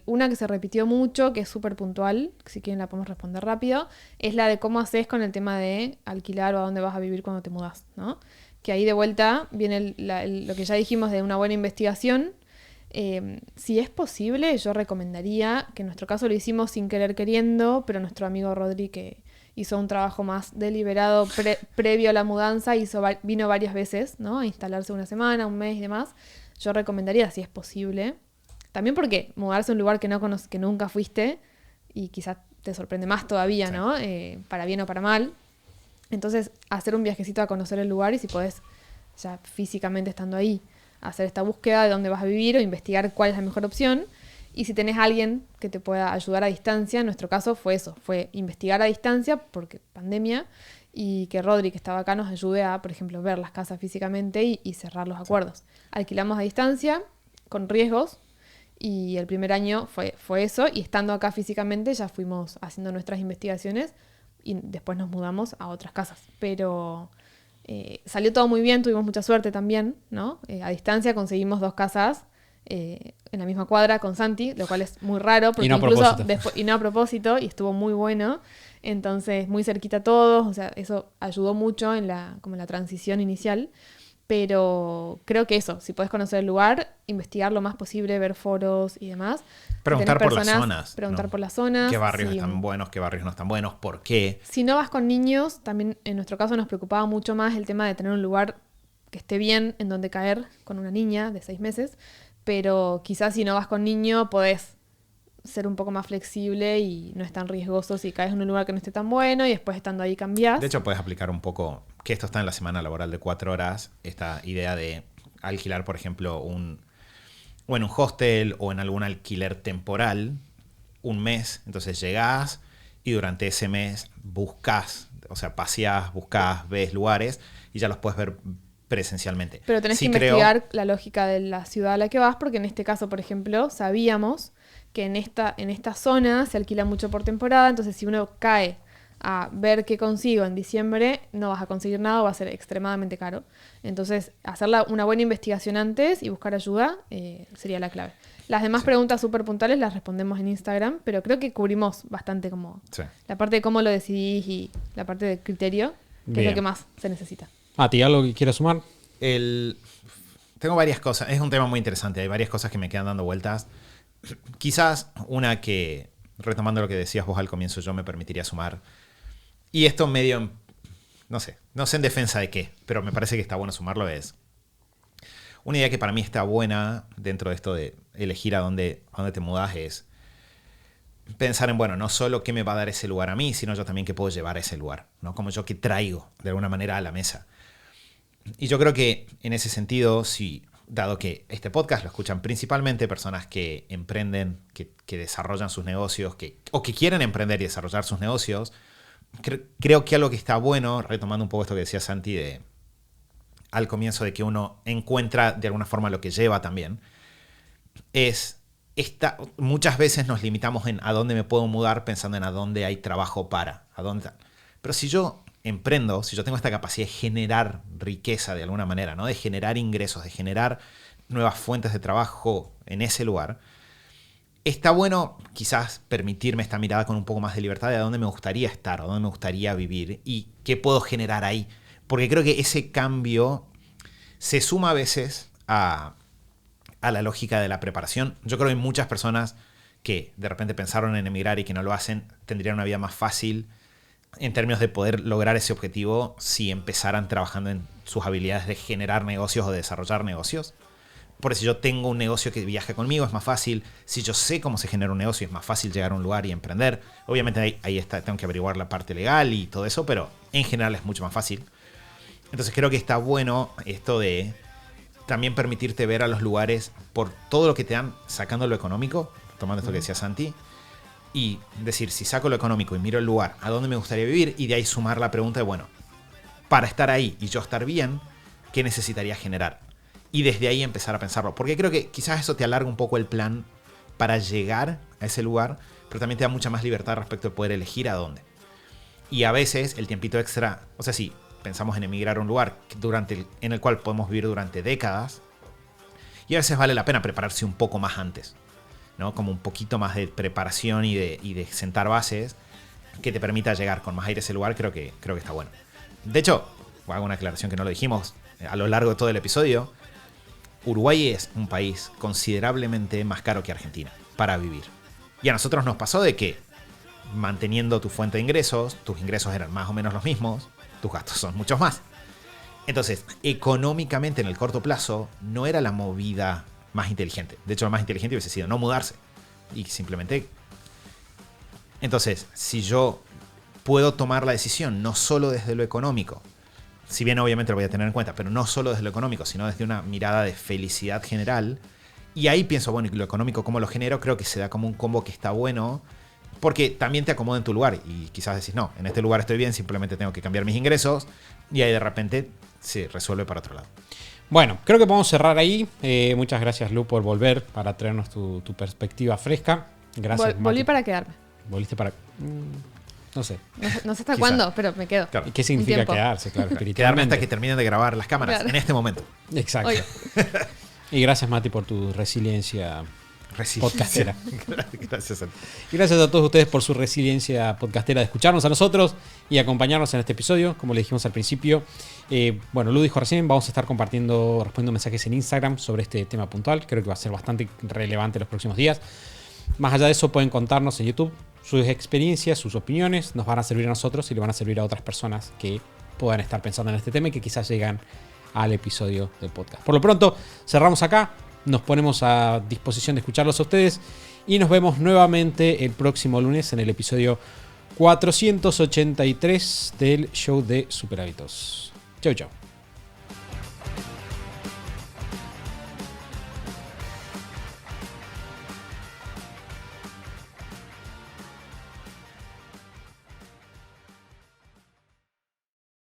una que se repitió mucho, que es súper puntual, si quieren la podemos responder rápido, es la de cómo haces con el tema de alquilar o a dónde vas a vivir cuando te mudas, ¿no? Que ahí de vuelta viene lo que ya dijimos de una buena investigación. Si es posible, yo recomendaría, que en nuestro caso lo hicimos sin querer queriendo, pero nuestro amigo Rodri, que hizo un trabajo más deliberado previo a la mudanza, vino varias veces, ¿no? A instalarse una semana, un mes y demás. Yo recomendaría, si es posible, también porque mudarse a un lugar que no conoces, que nunca fuiste, y quizás te sorprende más todavía, sí, ¿no? Para bien o para mal. Entonces, hacer un viajecito a conocer el lugar y si podés, ya físicamente estando ahí, hacer esta búsqueda de dónde vas a vivir o investigar cuál es la mejor opción. Y si tenés a alguien que te pueda ayudar a distancia, en nuestro caso fue eso, fue investigar a distancia, porque pandemia, y que Rodri, que estaba acá, nos ayude a, por ejemplo, ver las casas físicamente y cerrar los acuerdos. Alquilamos a distancia, con riesgos, y el primer año fue eso, y estando acá físicamente ya fuimos haciendo nuestras investigaciones, y después nos mudamos a otras casas. Pero salió todo muy bien, tuvimos mucha suerte también, ¿no? A distancia conseguimos 2 casas en la misma cuadra con Santi, lo cual es muy raro, porque y no a propósito, y estuvo muy bueno. Entonces, muy cerquita todos, o sea, eso ayudó mucho en la transición inicial. Pero creo que eso, si puedes conocer el lugar, investigar lo más posible, ver foros y demás. Preguntar por las zonas. Preguntar por las zonas. ¿Qué barrios están buenos, qué barrios no están buenos? ¿Por qué? Si no vas con niños, también en nuestro caso nos preocupaba mucho más el tema de tener un lugar que esté bien en donde caer con una niña de 6 meses. Pero quizás si no vas con niño, podés ser un poco más flexible y no es tan riesgoso si caes en un lugar que no esté tan bueno y después estando ahí cambiás. De hecho, puedes aplicar un poco, que esto está en la semana laboral de 4 horas, esta idea de alquilar, por ejemplo, o en un hostel o en algún alquiler temporal, un mes. Entonces llegás y durante ese mes buscas, o sea, paseás, buscas, ves lugares y ya los puedes ver presencialmente. Pero tenés que investigar la lógica de la ciudad a la que vas, porque en este caso, por ejemplo, sabíamos que en esta zona se alquila mucho por temporada, entonces si uno cae a ver qué consigo en diciembre, no vas a conseguir nada o va a ser extremadamente caro. Entonces, hacer una buena investigación antes y buscar ayuda sería la clave. Las demás preguntas súper puntuales las respondemos en Instagram, pero creo que cubrimos bastante como la parte de cómo lo decidís y la parte del criterio, que es lo que más se necesita. ¿Ti algo que quieras sumar? Tengo varias cosas. Es un tema muy interesante. Hay varias cosas que me quedan dando vueltas. Quizás una que, retomando lo que decías vos al comienzo, yo me permitiría sumar. Y esto medio, no sé en defensa de qué, pero me parece que está bueno sumarlo. Es una idea que para mí está buena dentro de esto de elegir a dónde te mudas, es pensar en, bueno, no solo qué me va a dar ese lugar a mí, sino yo también qué puedo llevar a ese lugar, ¿no? Como yo qué traigo de alguna manera a la mesa. Y yo creo que en ese sentido, si dado que este podcast lo escuchan principalmente personas que emprenden, que desarrollan sus negocios, o que quieren emprender y desarrollar sus negocios, creo que algo que está bueno, retomando un poco esto que decía Santi al comienzo, de que uno encuentra de alguna forma lo que lleva también, muchas veces nos limitamos en a dónde me puedo mudar pensando en a dónde hay trabajo pero si yo emprendo, si yo tengo esta capacidad de generar riqueza de alguna manera, ¿no? De generar ingresos, de generar nuevas fuentes de trabajo en ese lugar, está bueno quizás permitirme esta mirada con un poco más de libertad de a dónde me gustaría estar, a dónde me gustaría vivir y qué puedo generar ahí. Porque creo que ese cambio se suma a veces a la lógica de la preparación. Yo creo que muchas personas que de repente pensaron en emigrar y que no lo hacen, tendrían una vida más fácil en términos de poder lograr ese objetivo si empezaran trabajando en sus habilidades de generar negocios o de desarrollar negocios. Por eso, si yo tengo un negocio que viaja conmigo, es más fácil. Si yo sé cómo se genera un negocio, es más fácil llegar a un lugar y emprender. Obviamente ahí está, tengo que averiguar la parte legal y todo eso, pero en general es mucho más fácil. Entonces creo que está bueno esto de también permitirte ver a los lugares por todo lo que te dan, sacando lo económico, tomando esto que decía Santi, y decir, si saco lo económico y miro el lugar, ¿a dónde me gustaría vivir? Y de ahí sumar la pregunta de, bueno, para estar ahí y yo estar bien, ¿qué necesitaría generar? Y desde ahí empezar a pensarlo. Porque creo que quizás eso te alarga un poco el plan para llegar a ese lugar, pero también te da mucha más libertad respecto de poder elegir a dónde. Y a veces el tiempito extra, o sea, sí, pensamos en emigrar a un lugar en el cual podemos vivir durante décadas, y a veces vale la pena prepararse un poco más antes, ¿no? Como un poquito más de preparación y de sentar bases que te permita llegar con más aire a ese lugar. Creo que está bueno. De hecho, hago una aclaración que no lo dijimos a lo largo de todo el episodio. Uruguay es un país considerablemente más caro que Argentina para vivir. Y a nosotros nos pasó de que, manteniendo tu fuente de ingresos, tus ingresos eran más o menos los mismos, tus gastos son muchos más. Entonces, económicamente en el corto plazo no era la movida más inteligente. De hecho, lo más inteligente hubiese sido no mudarse y simplemente... Entonces, si yo puedo tomar la decisión no solo desde lo económico, si bien obviamente lo voy a tener en cuenta, pero no solo desde lo económico, sino desde una mirada de felicidad general, y ahí pienso, bueno, ¿y lo económico cómo lo genero? Creo que se da como un combo que está bueno, porque también te acomoda en tu lugar y quizás decís, no, en este lugar estoy bien, simplemente tengo que cambiar mis ingresos, y ahí de repente se resuelve para otro lado. Bueno, creo que podemos cerrar ahí. Muchas gracias, Lu, por volver para traernos tu perspectiva fresca. Gracias, Volví Mati. para quedarme. Volviste para... No sé. No sé hasta Quizá. cuándo, pero me quedo. Claro. ¿Y qué significa tiempo. quedarse? Claro, Quedarme espiritualmente. hasta que terminen de grabar las cámaras, Claro. en este momento. Exacto. Oye. Y gracias, Mati, por tu resiliencia podcastera. Gracias a ti. Y gracias a todos ustedes por su resiliencia podcastera de escucharnos a nosotros y acompañarnos en este episodio. Como le dijimos al principio, bueno, Lu dijo recién, vamos a estar respondiendo mensajes en Instagram sobre este tema puntual. Creo que va a ser bastante relevante en los próximos días. Más allá de eso, pueden contarnos en YouTube sus experiencias, sus opiniones. Nos van a servir a nosotros y le van a servir a otras personas que puedan estar pensando en este tema y que quizás llegan al episodio del podcast. Por lo pronto, cerramos acá. Nos ponemos a disposición de escucharlos a ustedes y nos vemos nuevamente el próximo lunes en el episodio 483 del show de Super Hábitos. Chau, chau.